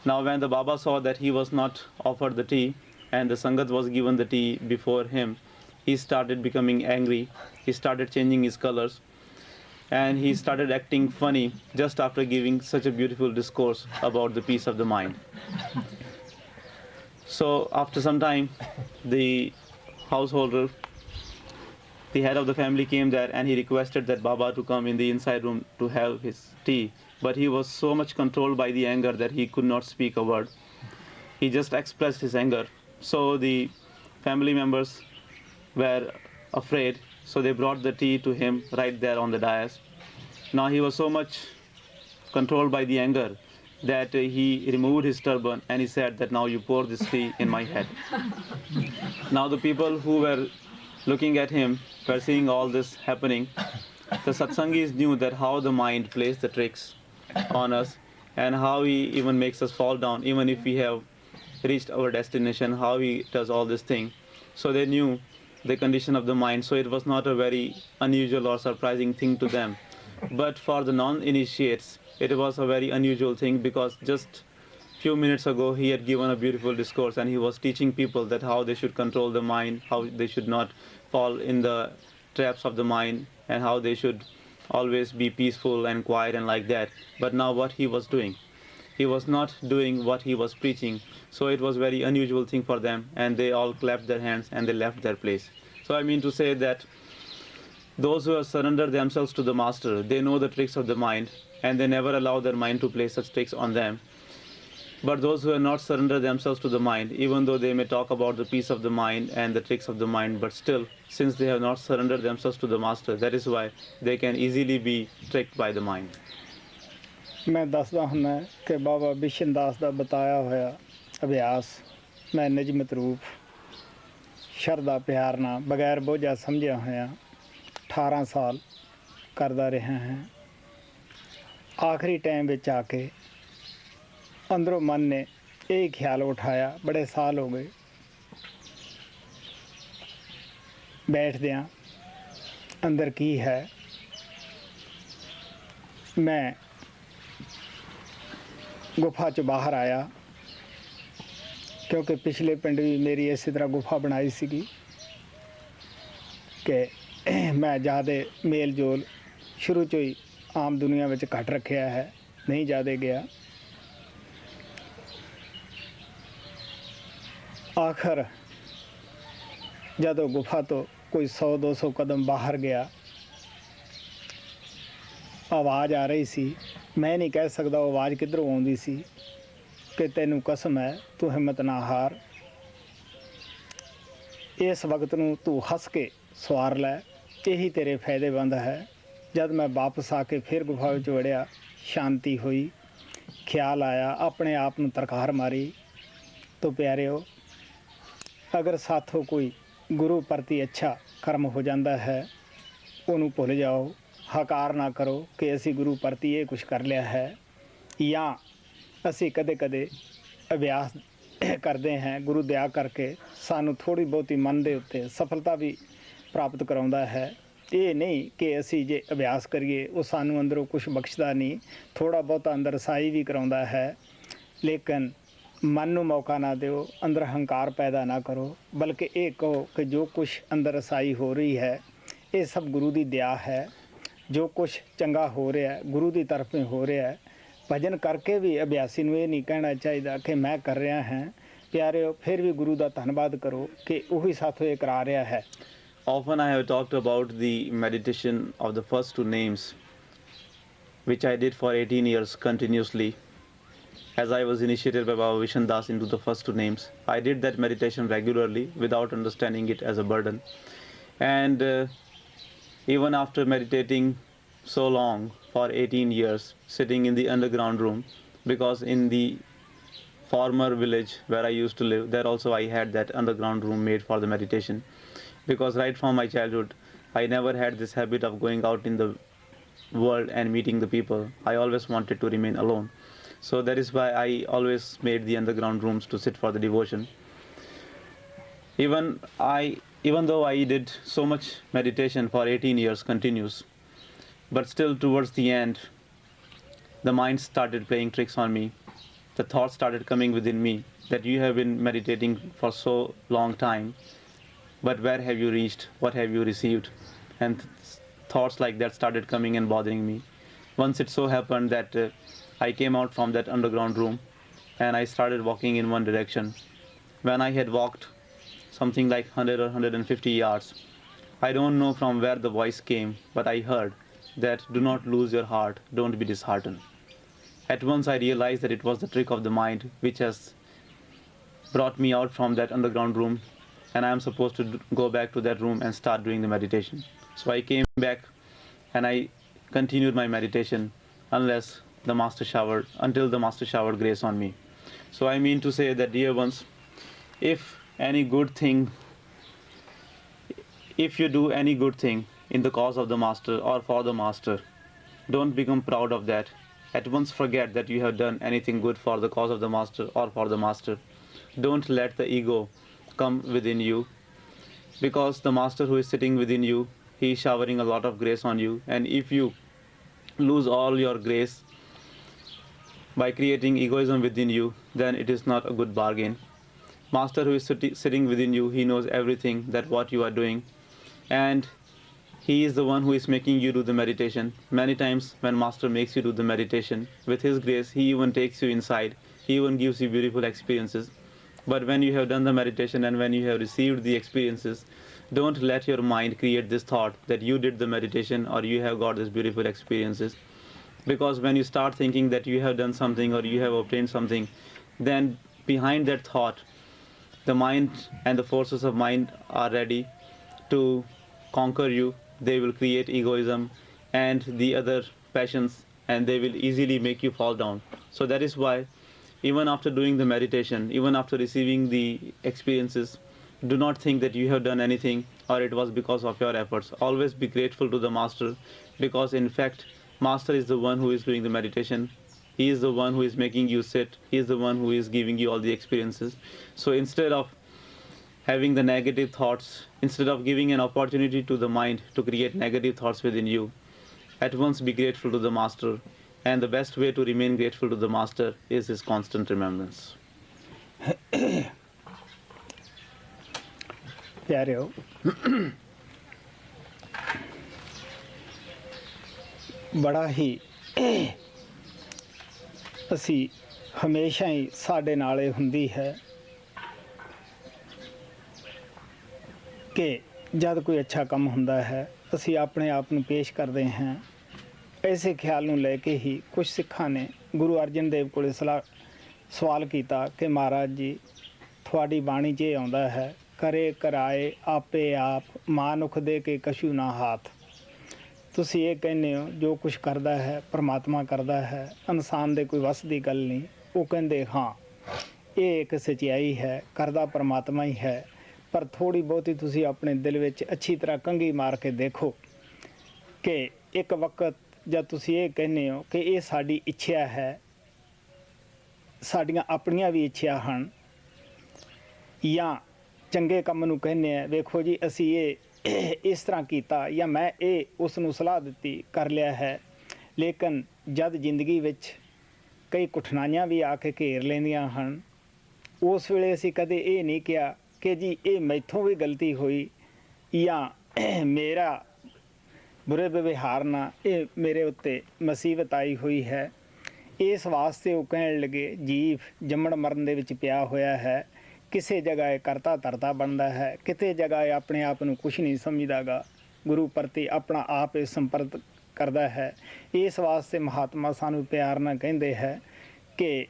Now when the Baba saw that he was not offered the tea and the sangat was given the tea before him, he started becoming angry, he started changing his colors, and he started acting funny just after giving such a beautiful discourse about the peace of the mind. So after some time, the householder, the head of the family came there and he requested that Baba to come in the inside room to have his tea. But he was so much controlled by the anger that he could not speak a word. He just expressed his anger. So the family members were afraid, so they brought the tea to him right there on the dais. Now he was so much controlled by the anger that he removed his turban and he said that now you pour this tea in my head. Now the people who were looking at him were seeing all this happening. The satsangis knew that how the mind plays the tricks on us and how he even makes us fall down even if we have reached our destination, how he does all this thing. So they knew the condition of the mind, so it was not a very unusual or surprising thing to them. But for the non-initiates, it was a very unusual thing because just few minutes ago he had given a beautiful discourse and he was teaching people that how they should control the mind, how they should not fall in the traps of the mind, and how they should always be peaceful and quiet and like that. But now what he was doing, he was not doing what he was preaching. So it was very unusual thing for them, and they all clapped their hands and they left their place. So I mean to say that those who have surrendered themselves to the master, they know the tricks of the mind and they never allow their mind to play such tricks on them. But those who have not surrendered themselves to the mind, even though they may talk about the peace of the mind and the tricks of the mind, but still, since they have not surrendered themselves to the master, that is why they can easily be tricked by the mind. मैं दसदा हुन्ना कि बाबा बिशन दास दा बताया होया ਅਭਿਆਸ ਮੈਂ ਨਿਯਮਿਤ ਰੂਪ ਸ਼ਰਧਾ ਪਿਆਰ ਨਾਲ ਬਗੈਰ ਬੋਝਾ ਸਮਝਿਆ ਹੋਇਆ 18 ਸਾਲ ਕਰਦਾ ਰਿਹਾ ਹਾਂ। ਆਖਰੀ ਟਾਈਮ ਵਿੱਚ ਆ ਕੇ ਅੰਦਰੋਂ ਮਨ ਨੇ ਇਹ ਖਿਆਲ ਉਠਾਇਆ, ਬੜੇ ਸਾਲ ਹੋ ਗਏ ਬੈਠਦਿਆਂ ਅੰਦਰ ਕੀ ਹੈ। ਮੈਂ ਗੁਫਾ 'ਚੋਂ ਬਾਹਰ ਆਇਆ, ਕਿਉਂਕਿ ਪਿਛਲੇ ਪਿੰਡ ਵੀ ਮੇਰੀ ਇਸੇ ਤਰ੍ਹਾਂ ਗੁਫਾ ਬਣਾਈ ਸੀਗੀ ਕਿ ਮੈਂ ਜ਼ਿਆਦਾ ਮੇਲ ਜੋਲ ਸ਼ੁਰੂ 'ਚੋਂ ਹੀ ਆਮ ਦੁਨੀਆ ਵਿੱਚ ਘੱਟ ਰੱਖਿਆ ਹੈ, ਨਹੀਂ ਜ਼ਿਆਦਾ ਗਿਆ। ਆਖਰ ਜਦੋਂ ਗੁਫਾ ਤੋਂ ਕੋਈ 100-200 ਕਦਮ ਬਾਹਰ ਗਿਆ, ਆਵਾਜ਼ ਆ ਰਹੀ ਸੀ। ਮੈਂ ਨਹੀਂ ਕਹਿ ਸਕਦਾ ਉਹ ਆਵਾਜ਼ ਕਿੱਧਰੋਂ ਆਉਂਦੀ ਸੀ ਕਿ ਤੈਨੂੰ ਕਸਮ ਹੈ ਤੂੰ ਹਿੰਮਤ ਨਾ ਹਾਰ, ਇਸ ਵਕਤ ਨੂੰ ਤੂੰ ਹੱਸ ਕੇ ਸਵਾਰ ਲੈ, ਇਹੀ ਤੇਰੇ ਫਾਇਦੇਮੰਦ ਹੈ। ਜਦ ਮੈਂ ਵਾਪਸ ਆ ਕੇ ਫਿਰ ਗੁਫਾ ਵਿੱਚ ਵੜਿਆ, ਸ਼ਾਂਤੀ ਹੋਈ, ਖਿਆਲ ਆਇਆ, ਆਪਣੇ ਆਪ ਨੂੰ ਤਰਕਾਰ ਮਾਰੀ। ਤੋ ਪਿਆਰਿਓ, ਅਗਰ ਸਾਥੋਂ ਕੋਈ ਗੁਰੂ ਪ੍ਰਤੀ ਅੱਛਾ ਕਰਮ ਹੋ ਜਾਂਦਾ ਹੈ, ਉਹਨੂੰ ਭੁੱਲ ਜਾਓ, ਹਕਾਰ ਨਾ ਕਰੋ ਕਿ ਅਸੀਂ ਗੁਰੂ ਪ੍ਰਤੀ ਇਹ ਕੁਛ ਕਰ ਲਿਆ ਹੈ। ਜਾਂ ਅਸੀਂ ਕਦੇ ਕਦੇ ਅਭਿਆਸ ਕਰਦੇ ਹਾਂ, ਗੁਰੂ ਦਇਆ ਕਰਕੇ ਸਾਨੂੰ ਥੋੜ੍ਹੀ ਬਹੁਤੀ ਮਨ ਦੇ ਉੱਤੇ ਸਫਲਤਾ ਵੀ ਪ੍ਰਾਪਤ ਕਰਾਉਂਦਾ ਹੈ। ਇਹ ਨਹੀਂ ਕਿ ਅਸੀਂ ਜੇ ਅਭਿਆਸ ਕਰੀਏ ਉਹ ਸਾਨੂੰ ਅੰਦਰੋਂ ਕੁਛ ਬਖਸ਼ਦਾ ਨਹੀਂ, ਥੋੜ੍ਹਾ ਬਹੁਤਾ ਅੰਦਰ ਰਸਾਈ ਵੀ ਕਰਾਉਂਦਾ ਹੈ। ਲੇਕਿਨ ਮਨ ਨੂੰ ਮੌਕਾ ਨਾ ਦਿਓ, ਅੰਦਰ ਹੰਕਾਰ ਪੈਦਾ ਨਾ ਕਰੋ, ਬਲਕਿ ਇਹ ਕਹੋ ਕਿ ਜੋ ਕੁਛ ਅੰਦਰ ਰਸਾਈ ਹੋ ਰਹੀ ਹੈ ਇਹ ਸਭ ਗੁਰੂ ਦੀ ਦਇਆ ਹੈ। ਜੋ ਕੁਛ ਚੰਗਾ ਹੋ ਰਿਹਾ ਗੁਰੂ ਦੀ ਤਰਫੋਂ ਹੋ ਰਿਹਾ। ਭਜਨ ਕਰਕੇ ਵੀ ਅਭਿਆਸੀ ਨੂੰ ਇਹ ਨਹੀਂ ਕਹਿਣਾ ਚਾਹੀਦਾ ਕਿ ਮੈਂ ਕਰ ਰਿਹਾ ਹਾਂ। ਪਿਆਰਿਓ, ਫਿਰ ਵੀ ਗੁਰੂ ਦਾ ਧੰਨਵਾਦ ਕਰੋ ਕਿ ਉਹੀ ਸਾਥੋਂ ਇਹ ਕਰਾ ਰਿਹਾ ਹੈ। Often I have talked about the meditation of the first two names, which I did for 18 years continuously. As I was initiated by Baba Vishan Das into the first two names, I did that meditation regularly without understanding it as a burden. And even after meditating so long for 18 years, sitting in the underground room, because in the former village where I used to live, there also I had that underground room made for the meditation. Because right from my childhood, I never had this habit of going out in the world and meeting the people. I always wanted to remain alone. So that is why I always made the underground rooms to sit for the devotion. Even though I did so much meditation for 18 years continuous, but still towards the end, the mind started playing tricks on me. The thoughts started coming within me that you have been meditating for so long time, but where have you reached? What have you received? And thoughts like that started coming and bothering me. Once it so happened that I came out from that underground room and I started walking in one direction. When I had walked something like 100 or 150 yards, I don't know from where the voice came, but I heard that do not lose your heart, don't be disheartened. At once I realized that it was the trick of the mind which has brought me out from that underground room, and I am supposed to go back to that room and start doing the meditation. So I came back and I continued my meditation until the master showered grace on me. So I mean to say that, dear ones, if you do any good thing in the cause of the master or for the master, don't become proud of that. At once forget that you have done anything good for the cause of the master or for the master. Don't let the ego come within you, because the master who is sitting within you, he is showering a lot of grace on you, and if you lose all your grace by creating egoism within you, then it is not a good bargain. Master who is sitting within you, he knows everything that what you are doing, and he is the one who is making you do the meditation. Many times when master makes you do the meditation, with his grace he even takes you inside, he even gives you beautiful experiences. But when you have done the meditation and when you have received the experiences, don't let your mind create this thought that you did the meditation or you have got these beautiful experiences. Because when you start thinking that you have done something or you have obtained something, then behind that thought, the mind and the forces of mind are ready to conquer you. They will create egoism and the other passions, and they will easily make you fall down. So that is why even after doing the meditation, even after receiving the experiences, do not think that you have done anything or it was because of your efforts. Always be grateful to the Master, because in fact, Master is the one who is doing the meditation. He is the one who is making you sit. He is the one who is giving you all the experiences. So instead of having the negative thoughts, instead of giving an opportunity to the mind to create negative thoughts within you, at once be grateful to the Master. And the best way to remain grateful to the Master is his constant remembrance. ਪਿਆਰਿਓ, ਬੜਾ ਹੀ ਅਸੀਂ ਹਮੇਸ਼ਾ ਹੀ ਸਾਡੇ ਨਾਲ ਇਹ ਹੁੰਦੀ ਹੈ ਕਿ ਜਦ ਕੋਈ ਅੱਛਾ ਕੰਮ ਹੁੰਦਾ ਹੈ ਅਸੀਂ ਆਪਣੇ ਆਪ ਨੂੰ ਪੇਸ਼ ਕਰਦੇ ਹਾਂ। ਐਸੇ ਖਿਆਲ ਨੂੰ ਲੈ ਕੇ ਹੀ ਕੁਝ ਸਿੱਖਾਂ ਨੇ ਗੁਰੂ ਅਰਜਨ ਦੇਵ ਕੋਲੇ ਸਵਾਲ ਕੀਤਾ ਕਿ ਮਹਾਰਾਜ ਜੀ, ਤੁਹਾਡੀ ਬਾਣੀ 'ਚ ਇਹ ਆਉਂਦਾ ਹੈ, ਕਰੇ ਕਰਾਏ ਆਪੇ ਆਪ, ਮਾਨੁਖ ਦੇ ਕੇ ਕਛੂ ਨਾ ਹਾਥ। ਤੁਸੀਂ ਇਹ ਕਹਿੰਦੇ ਹੋ ਜੋ ਕੁਛ ਕਰਦਾ ਹੈ ਪਰਮਾਤਮਾ ਕਰਦਾ ਹੈ, ਇਨਸਾਨ ਦੇ ਕੋਈ ਵੱਸ ਦੀ ਗੱਲ ਨਹੀਂ। ਉਹ ਕਹਿੰਦੇ ਹਾਂ, ਇਹ ਇੱਕ ਸੱਚਾਈ ਹੈ, ਕਰਦਾ ਪਰਮਾਤਮਾ ਹੀ ਹੈ, ਪਰ ਥੋੜ੍ਹੀ ਬਹੁਤੀ ਤੁਸੀਂ ਆਪਣੇ ਦਿਲ ਵਿੱਚ ਅੱਛੀ ਤਰ੍ਹਾਂ ਕੰਘੀ ਮਾਰ ਕੇ ਦੇਖੋ ਕਿ ਇੱਕ ਵਕਤ ਜਦ ਤੁਸੀਂ ਇਹ ਕਹਿੰਦੇ ਹੋ ਕਿ ਇਹ ਸਾਡੀ ਇੱਛਾ ਹੈ, ਸਾਡੀਆਂ ਆਪਣੀਆਂ ਵੀ ਇੱਛਾ ਹਨ, ਜਾਂ ਚੰਗੇ ਕੰਮ ਨੂੰ ਕਹਿੰਦੇ ਆ, ਵੇਖੋ ਜੀ ਅਸੀਂ ਇਹ ਇਸ ਤਰ੍ਹਾਂ ਕੀਤਾ, ਜਾਂ ਮੈਂ ਇਹ ਉਸ ਨੂੰ ਸਲਾਹ ਦਿੱਤੀ, ਕਰ ਲਿਆ ਹੈ। ਲੇਕਿਨ ਜਦ ਜ਼ਿੰਦਗੀ ਵਿੱਚ ਕਈ ਕਠਿਨਾਈਆਂ ਵੀ ਆ ਕੇ ਘੇਰ ਲੈਂਦੀਆਂ ਹਨ, ਉਸ ਵੇਲੇ ਅਸੀਂ ਕਦੇ ਇਹ ਨਹੀਂ ਕਿਹਾ ਕਿ ਜੀ ਇਹ ਮੈਥੋਂ ਵੀ ਗਲਤੀ ਹੋਈ, ਜਾਂ ਮੇਰਾ ਬੁਰੇ ਵਿਵਹਾਰ ਨਾਲ ਇਹ ਮੇਰੇ ਉੱਤੇ ਮੁਸੀਬਤ ਆਈ ਹੋਈ ਹੈ। ਇਸ ਵਾਸਤੇ ਉਹ ਕਹਿਣ ਲੱਗੇ, ਜੀਵ ਜੰਮਣ ਮਰਨ ਦੇ ਵਿੱਚ ਪਿਆ ਹੋਇਆ ਹੈ, ਕਿਸੇ ਜਗ੍ਹਾ ਇਹ ਕਰਤਾ ਧਰਤਾ ਬਣਦਾ ਹੈ, ਕਿਤੇ ਜਗ੍ਹਾ ਇਹ ਆਪਣੇ ਆਪ ਨੂੰ ਕੁਛ ਨਹੀਂ ਸਮਝਦਾ ਗਾ, ਗੁਰੂ ਪ੍ਰਤੀ ਆਪਣਾ ਆਪ ਇਹ ਸੰਪਰਕ ਕਰਦਾ ਹੈ। ਇਸ ਵਾਸਤੇ ਮਹਾਤਮਾ ਸਾਨੂੰ ਪਿਆਰ ਨਾਲ ਕਹਿੰਦੇ ਹੈ ਕਿ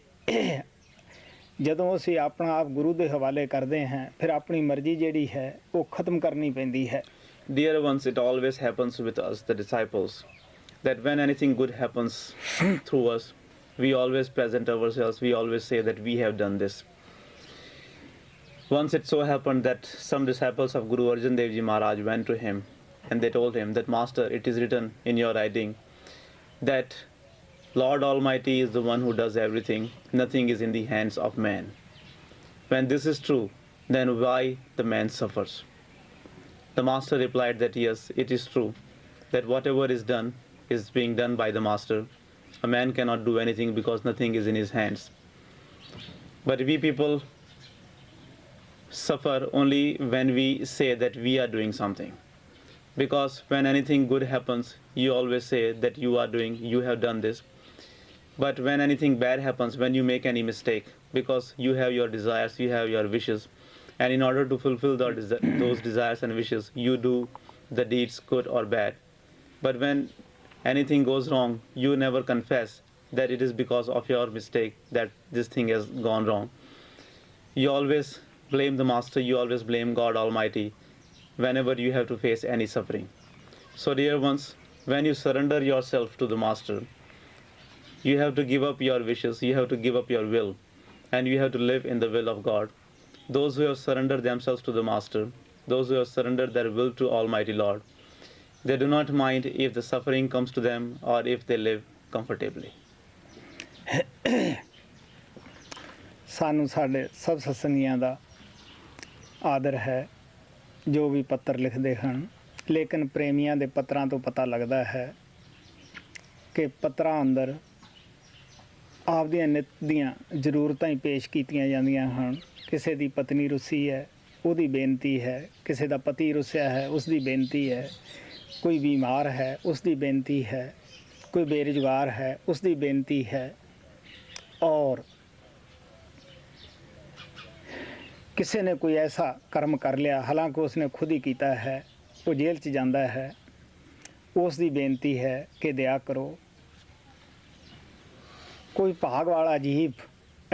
ਜਦੋਂ ਅਸੀਂ ਆਪਣਾ ਆਪ ਗੁਰੂ ਦੇ ਹਵਾਲੇ ਕਰਦੇ ਹਾਂ, ਫਿਰ ਆਪਣੀ ਮਰਜ਼ੀ ਜਿਹੜੀ ਹੈ ਉਹ ਖਤਮ ਕਰਨੀ ਪੈਂਦੀ ਹੈ। Dear ones, it always happens with us, the disciples, that when anything good happens through us, we always present ourselves, we always say that we have done this. Once it so happened that some disciples of Guru Arjan Dev Ji Maharaj went to him and they told him that, Master, it is written in your writing that Lord Almighty is the one who does everything, nothing is in the hands of man. When this is true, then why the man suffers? The Master replied that yes, it is true that whatever is done is being done by the Master. A man cannot do anything because nothing is in his hands. But we people suffer only when we say that we are doing something. Because when anything good happens, you always say that you are doing, you have done this. But when anything bad happens, when you make any mistake, because you have your desires, you have your wishes, and in order to fulfill those desires and wishes, you do the deeds good or bad. But when anything goes wrong, you never confess that it is because of your mistake that this thing has gone wrong. You always blame the Master, you always blame God Almighty whenever you have to face any suffering. So dear ones, when you surrender yourself to the Master, you have to give up your wishes, you have to give up your will, and you have to live in the will of God. Those who have surrendered themselves to the Master, those who have surrendered their will to Almighty Lord, they do not mind if the suffering comes to them or if they live comfortably. ਸਾਨੂੰ ਸਾਡੇ ਸਭ ਸਤਸੰਗੀਆਂ ਦਾ ਆਦਰ ਹੈ ਜੋ ਵੀ ਪੱਤਰ ਲਿਖਦੇ ਹਨ, ਲੇਕਿਨ ਪ੍ਰੇਮੀਆਂ ਦੇ ਪੱਤਰਾਂ ਤੋਂ ਪਤਾ ਲੱਗਦਾ ਹੈ ਕਿ ਪੱਤਰਾਂ ਅੰਦਰ ਆਪਦੀਆਂ ਨਿੱਤ ਦੀਆਂ ਜ਼ਰੂਰਤਾਂ ਹੀ ਪੇਸ਼ ਕੀਤੀਆਂ ਜਾਂਦੀਆਂ ਹਨ। ਕਿਸੇ ਦੀ ਪਤਨੀ ਰੁੱਸੀ ਹੈ, ਉਹਦੀ ਬੇਨਤੀ ਹੈ, ਕਿਸੇ ਦਾ ਪਤੀ ਰੁੱਸਿਆ ਹੈ, ਉਸ ਦੀ ਬੇਨਤੀ ਹੈ, ਕੋਈ ਬਿਮਾਰ ਹੈ, ਉਸ ਦੀ ਬੇਨਤੀ ਹੈ, ਕੋਈ ਬੇਰੁਜ਼ਗਾਰ ਹੈ, ਉਸ ਦੀ ਬੇਨਤੀ ਹੈ, ਔਰ ਕਿਸੇ ਨੇ ਕੋਈ ਐਸਾ ਕਰਮ ਕਰ ਲਿਆ, ਹਾਲਾਂਕਿ ਉਸਨੇ ਖੁਦ ਹੀ ਕੀਤਾ ਹੈ, ਉਹ ਜੇਲ੍ਹ 'ਚ ਜਾਂਦਾ ਹੈ, ਉਸ ਦੀ ਬੇਨਤੀ ਹੈ ਕਿ ਦਇਆ ਕਰੋ। ਕੋਈ ਭਾਗ ਵਾਲਾ ਅਜੀਬ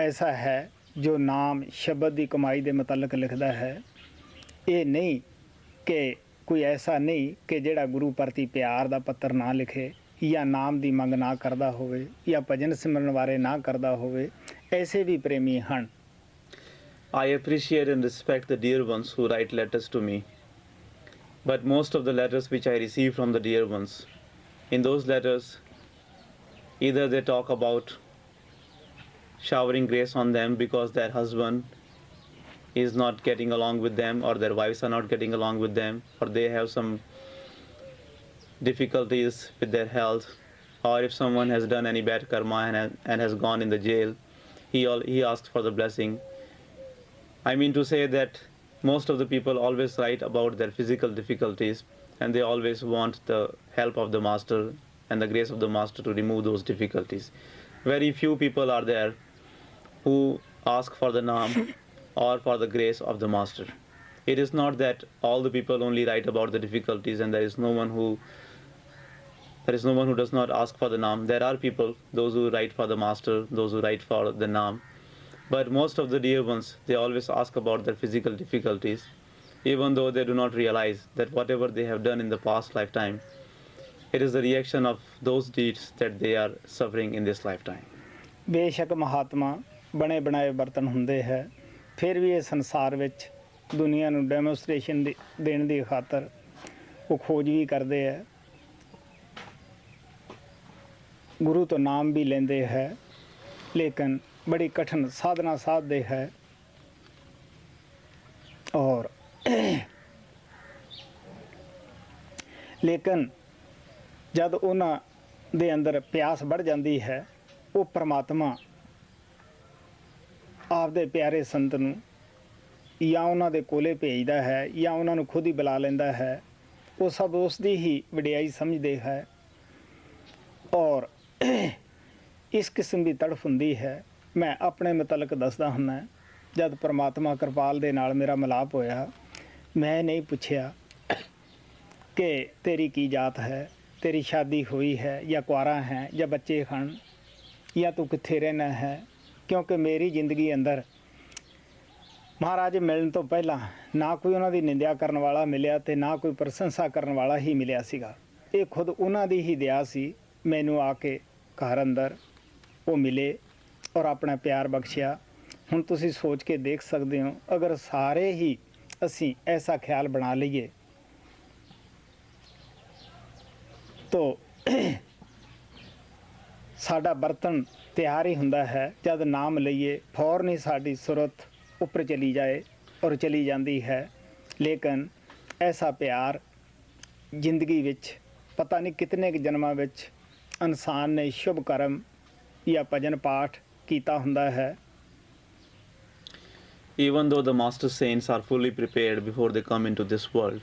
ਐਸਾ ਹੈ ਜੋ ਨਾਮ ਸ਼ਬਦ ਦੀ ਕਮਾਈ ਦੇ ਮੁਤਲਕ ਲਿਖਦਾ ਹੈ। ਇਹ ਨਹੀਂ ਕਿ ਕੋਈ ਐਸਾ ਨਹੀਂ ਕਿ ਜਿਹੜਾ ਗੁਰੂ ਪ੍ਰਤੀ ਪਿਆਰ ਦਾ ਪੱਤਰ ਨਾ ਲਿਖੇ, ਜਾਂ ਨਾਮ ਦੀ ਮੰਗ ਨਾ ਕਰਦਾ ਹੋਵੇ, ਜਾਂ ਭਜਨ ਸਿਮਰਨ ਬਾਰੇ ਨਾ ਕਰਦਾ ਹੋਵੇ। ऐसे भी प्रेमी ਹਨ। I appreciate and respect the dear ones who write letters to me. But most of the letters which I receive from the dear ones, in those letters, either they talk about showering grace on them because their husband is not getting along with them, or their wives are not getting along with them, or they have some difficulties with their health, or if someone has done any bad karma and has gone in the jail, he asks for the blessing. I mean to say that most of the people always write about their physical difficulties, and they always want the help of the master and the grace of the master to remove those difficulties. Very few people are there who ask for the naam or for the grace of the master. It is not that all the people only write about the difficulties and there is no one who does not ask for the naam. There are people, those who write for the master, those who write for the naam. But most of the dear ones, they always ask about their physical difficulties, even though they do not realize that whatever they have done in the past lifetime, it is the reaction of those deeds that they are suffering in this lifetime. ਬੇਸ਼ੱਕ ਮਹਾਤਮਾ ਬਣੇ ਬਣਾਏ ਬਰਤਨ ਹੁੰਦੇ ਹੈ, ਫਿਰ ਵੀ ਇਹ ਸੰਸਾਰ ਵਿੱਚ ਦੁਨੀਆ ਨੂੰ ਡੈਮੋਸਟ੍ਰੇਸ਼ਨ ਦੇਣ ਦੀ ਖਾਤਰ ਉਹ ਖੋਜ ਵੀ ਕਰਦੇ ਹੈ, ਗੁਰੂ ਤੋਂ ਨਾਮ ਵੀ ਲੈਂਦੇ ਹੈ, ਲੇਕਿਨ बड़ी कठिन साधना साधते है। और लेकिन जब उन्होंने दे अंदर प्यास बढ़ जाती है, वो परमात्मा आपदे प्यारे संत नूं या उन्हां दे कोले भेजदा है या उन्हां नूं खुद ही बुला लैंदा है। वो सब उसदी ही वडियाई समझदे है। और इस किस्म की तड़फ हुंदी है। मैं अपने मुतलक दसदा हुंदा, जब परमात्मा कृपाल दे नाल मेरा मिलाप होया, मैं नहीं पूछया कि तेरी की जात है, तेरी शादी हुई है या कुआरा है या बच्चे खन या तू कित्थे रहना है, क्योंकि मेरी जिंदगी अंदर महाराज मिलण तो पहला ना कोई उन्हां दी निंदा करन वाला मिलिया ते ना कोई प्रशंसा करन वाला ही मिलिया सीगा। ये खुद उन्हां दी ही दया सी, मैनू आके घर अंदर वो मिले और अपना प्यार बख्शिया। हुण तुसी सोच के देख सकते हो, अगर सारे ही असी ऐसा ख्याल बना लीए तो साडा बर्तन तैयार ही हुंदा है। जब नाम लईए फौरन ही साडी सुरत ऊपर चली जाए और चली जाती है। लेकिन ऐसा प्यार जिंदगी विच पता नहीं कितने जन्मां विच इंसान ने शुभ कर्म या भजन पाठ कीता हुंदा है। Even though the master saints are fully prepared before they come into this world,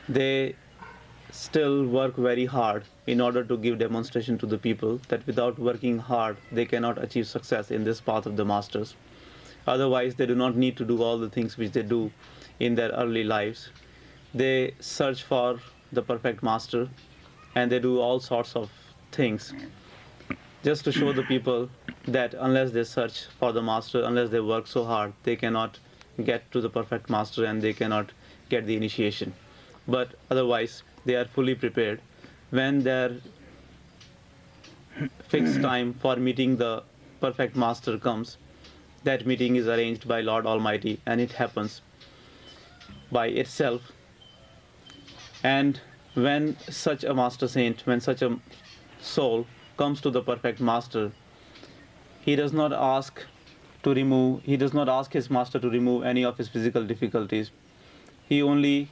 they still work very hard in order to give demonstration to the people that without working hard they cannot achieve success in this path of the masters. Otherwise they do not need to do all the things which they do in their early lives. They search for the perfect master and they do all sorts of things just to show the people that unless they search for the master, unless they work so hard, they cannot get to the perfect master and they cannot get the initiation. But otherwise they are fully prepared. When their fixed time for meeting the perfect master comes, that meeting is arranged by Lord Almighty and it happens by itself. And when such a master saint, when such a soul comes to the perfect master, he does not ask his master to remove any of his physical difficulties. He only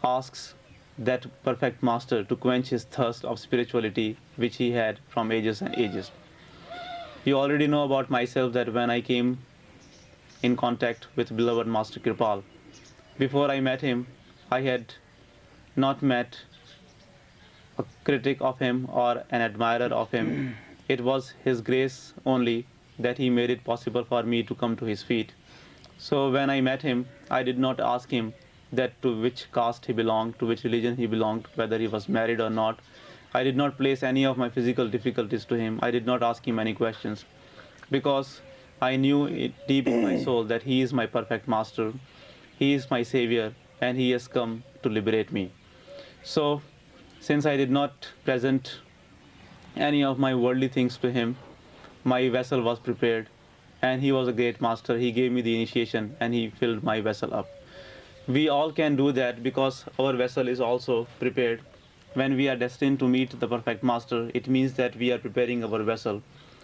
asks that perfect master to quench his thirst of spirituality which he had from ages and ages. You already know about myself that when I came in contact with beloved Master Kirpal, before I met him, I had not met a critic of him or an admirer of him. It was his grace only that he made it possible for me to come to his feet. So when I met him, I did not ask him that to which caste he belonged, to which religion he belonged, whether he was married or not. I did not place any of my physical difficulties to him. I did not ask him any questions because I knew it deep in my soul that he is my perfect master, he is my savior, and he has come to liberate me. So since I did not present any of my worldly things to him, my vessel was prepared and he was a great master. He gave me the initiation and he filled my vessel up. We all can do that because our vessel is also prepared. When we are destined to meet the perfect master, it means that we are preparing our vessel.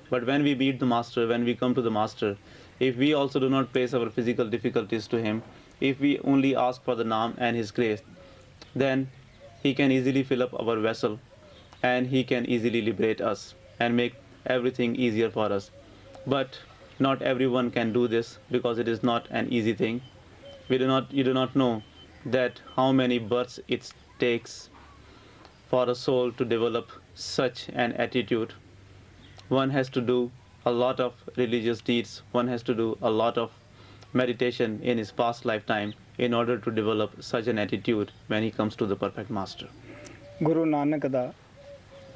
But when we meet the master, when we come to the master, if we also do not place our physical difficulties to him, if we only ask for the Naam and his grace, then he can easily fill up our vessel and he can easily liberate us and make everything easier for us. But not everyone can do this because it is not an easy thing. You do not know that how many births it takes for a soul to develop such an attitude. One has to do a lot of religious deeds, one has to do a lot of meditation in his past lifetime in order to develop such an attitude when he comes to the perfect master. Guru Nanak ਦਾ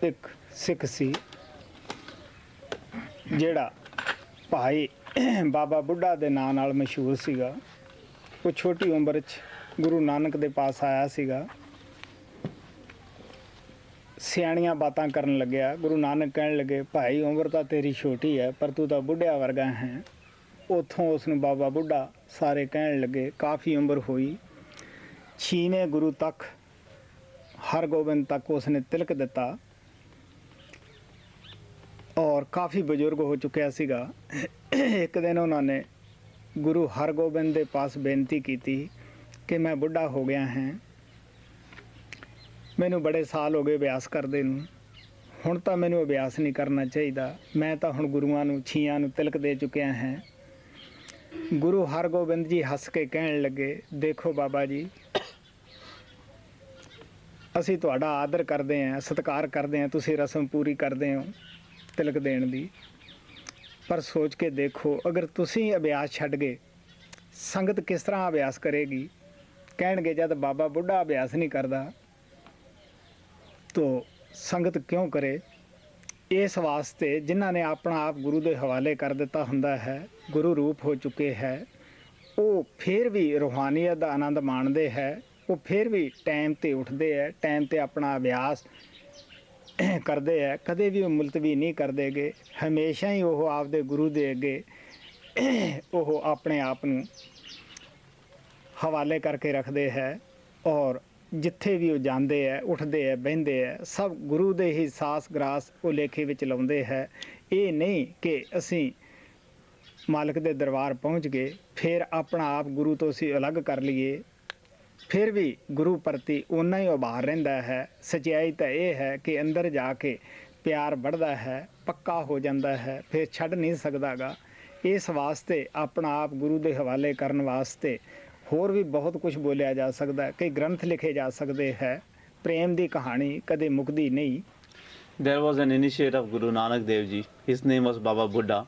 ਇੱਕ ਸਿੱਖ ਸੀ ਜਿਹੜਾ ਭਾਈ ਬਾਬਾ ਬੁੱਢਾ ਦੇ ਨਾਂ ਨਾਲ ਮਸ਼ਹੂਰ ਸੀਗਾ। ਉਹ ਛੋਟੀ ਉਮਰ 'ਚ ਗੁਰੂ ਨਾਨਕ ਦੇ ਪਾਸ ਆਇਆ ਸੀਗਾ। ਸਿਆਣੀਆਂ ਬਾਤਾਂ ਕਰਨ ਲੱਗਿਆ। ਗੁਰੂ ਨਾਨਕ ਕਹਿਣ ਲੱਗੇ, ਭਾਈ ਉਮਰ ਤਾਂ ਤੇਰੀ ਛੋਟੀ ਹੈ ਪਰ ਤੂੰ ਤਾਂ ਬੁੱਢਿਆ ਵਰਗਾ ਹੈ। ਉੱਥੋਂ ਉਸ ਨੂੰ ਬਾਬਾ ਬੁੱਢਾ ਸਾਰੇ ਕਹਿਣ ਲੱਗੇ। ਕਾਫੀ ਉਮਰ ਹੋਈ। 6ਵੇਂ ਗੁਰੂ ਤੱਕ हरगोबिंद तक उसने तिलक दिता और काफ़ी बजुर्ग हो चुकिया सीगा। एक दिन उन्होंने गुरु हरगोबिंद के पास बेनती की थी कि मैं बुढ़ा हो गया हैं, मैनू बड़े साल हो गए अभ्यास करदे नूं, हुण तां मैनू अभ्यास नहीं करना चाहिए, मैं तो हुण गुरुआं नूं छीआं नूं तिलक दे चुकिया हैं। गुरु हरगोबिंद जी हस के कहण लगे, देखो बाबा जी, ਅਸੀਂ ਤੁਹਾਡਾ ਆਦਰ ਕਰਦੇ ਹਾਂ, ਸਤਿਕਾਰ ਕਰਦੇ ਹਾਂ, ਤੁਸੀਂ ਰਸਮ ਪੂਰੀ ਕਰਦੇ ਹੋ ਤਿਲਕ ਦੇਣ ਦੀ, ਪਰ ਸੋਚ ਕੇ ਦੇਖੋ ਅਗਰ ਤੁਸੀਂ ਅਭਿਆਸ ਛੱਡ ਗਏ ਸੰਗਤ ਕਿਸ ਤਰ੍ਹਾਂ ਅਭਿਆਸ ਕਰੇਗੀ। ਕਹਿਣਗੇ ਜਦ ਬਾਬਾ ਬੁੱਢਾ ਅਭਿਆਸ ਨਹੀਂ ਕਰਦਾ ਤਾਂ ਸੰਗਤ ਕਿਉਂ ਕਰੇ। ਇਸ ਵਾਸਤੇ ਜਿਨ੍ਹਾਂ ਨੇ ਆਪਣਾ ਆਪ ਗੁਰੂ ਦੇ ਹਵਾਲੇ ਕਰ ਦਿੱਤਾ ਹੁੰਦਾ ਹੈ, ਗੁਰੂ ਰੂਪ ਹੋ ਚੁੱਕੇ ਹੈ, ਉਹ ਫਿਰ ਵੀ ਰੂਹਾਨੀਅਤ ਦਾ ਆਨੰਦ ਮਾਣਦੇ ਹੈ। वो फिर भी टाइम ते उठते है, टाइम ते अपना अभ्यास करते है, कदे भी मुलतवी नहीं करते गे। हमेशा ही वो आपदे गुरु दे अगे वो अपने आप नूं हवाले करके रखते है और जिथे भी वो जाते है, उठते है, बहते है, सब गुरु दे ही सास ग्रास वो लेखे विच लाउंदे है। ये नहीं कि असी मालिक दे दरबार पहुँच गए फिर अपना आप गुरु तो असी अलग कर लीए, फिर भी गुरु प्रति उन्ना ही उभार रहिंदा है। सच्चाई तो यह है कि अंदर जाके प्यार बढ़ता है, पक्का हो जाता है, फिर छड़ नहीं सकता गा। इस वास्ते अपना आप गुरु के हवाले करने वास्ते होर भी बहुत कुछ बोलिया जा सकता है, कई ग्रंथ लिखे जा सकते हैं। प्रेम की कहानी कदे मुकदी नहीं। There was an initiate of Guru Nanak Dev Ji. His name was Baba Buddha.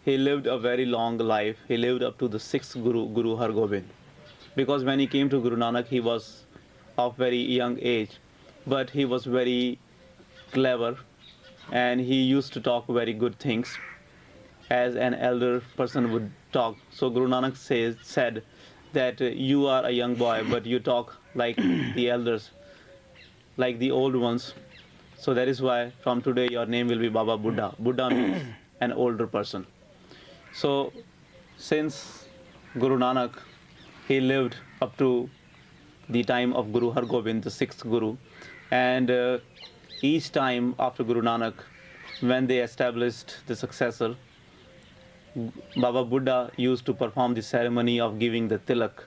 He lived a very long life. He lived up to the 6th Guru, Guru Hargobind. Because when he came to Guru Nanak, he was of very young age, but he was very clever and he used to talk very good things as an elder person would talk. So Guru Nanak said that you are a young boy but you talk like the elders, like the old ones. So that is why from today your name will be Baba Buddha. Buddha means an older person. So since Guru Nanak, he lived up to the time of Guru Hargobind, the 6th Guru, and each time after Guru Nanak, when they established the successor, Baba Buddha used to perform the ceremony of giving the tilak,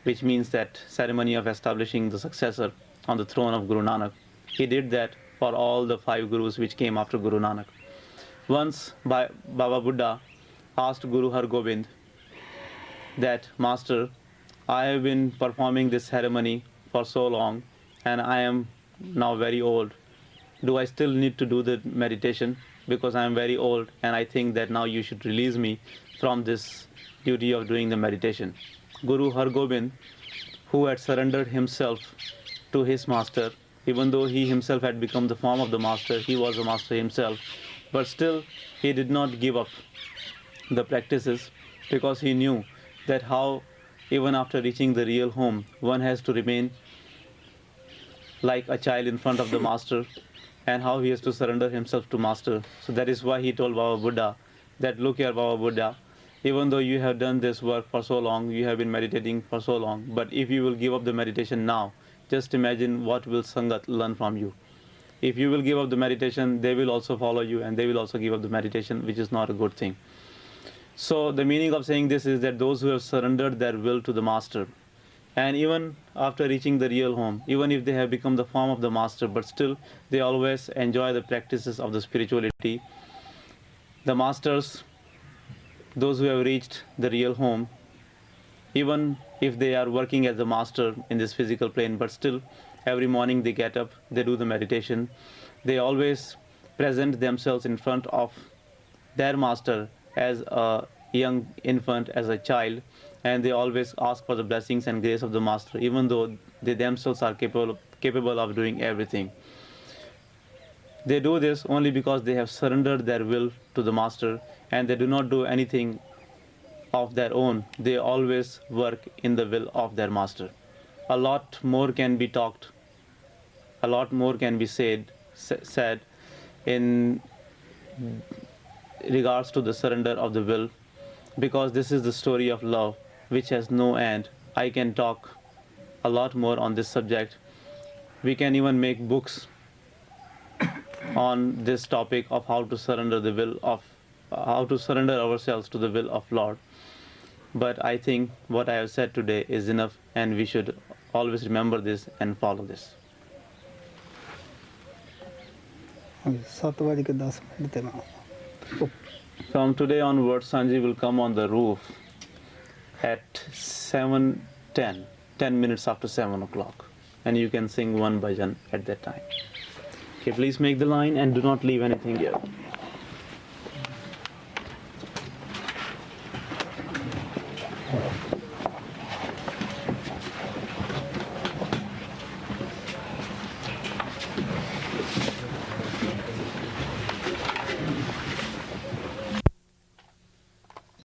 which means that ceremony of establishing the successor on the throne of Guru Nanak. He did that for all the 5 Gurus which came after Guru Nanak. Once Baba Buddha asked Guru Hargobind that, Master, I have been performing this ceremony for so long and I am now very old. Do I still need to do the meditation? Because I am very old and I think that now you should release me from this duty of doing the meditation. Guru Hargobind, who had surrendered himself to his master, even though he himself had become the form of the master, he was a master himself, but still he did not give up the practices because he knew that how even after reaching the real home, one has to remain like a child in front of the master and how he has to surrender himself to master. So that is why he told Baba Buddha that look here, Baba Buddha, even though you have done this work for so long, you have been meditating for so long, but if you will give up the meditation now, just imagine what will Sangat learn from you. If you will give up the meditation, they will also follow you and they will also give up the meditation, which is not a good thing. So the meaning of saying this is that those who have surrendered their will to the Master, and even after reaching the real home, even if they have become the form of the Master, but still they always enjoy the practices of the spirituality. The Masters, those who have reached the real home, even if they are working as a master in this physical plane, but still every morning they get up, they do the meditation, they always present themselves in front of their master as a young infant, as a child, and they always ask for the blessings and grace of the master, even though they themselves are capable of doing everything. They do this only because they have surrendered their will to the master, and they do not do anything of their own. They always work in the will of their master. A lot more can be talked, a lot more can be said in regards to the surrender of the will, because this is the story of love which has no end. I can talk a lot more on this subject. We can even make books on this topic of how to surrender the will of, how to surrender ourselves to the will of Lord. But I think what I have said today is enough, and we should always remember this and follow this. 7:10 ਤੇ ਨਾ From today onwards, Sanji will come on the roof at 7:10, 10 minutes after 7 o'clock, and you can sing one bhajan at that time. Okay, please make the line and do not leave anything here.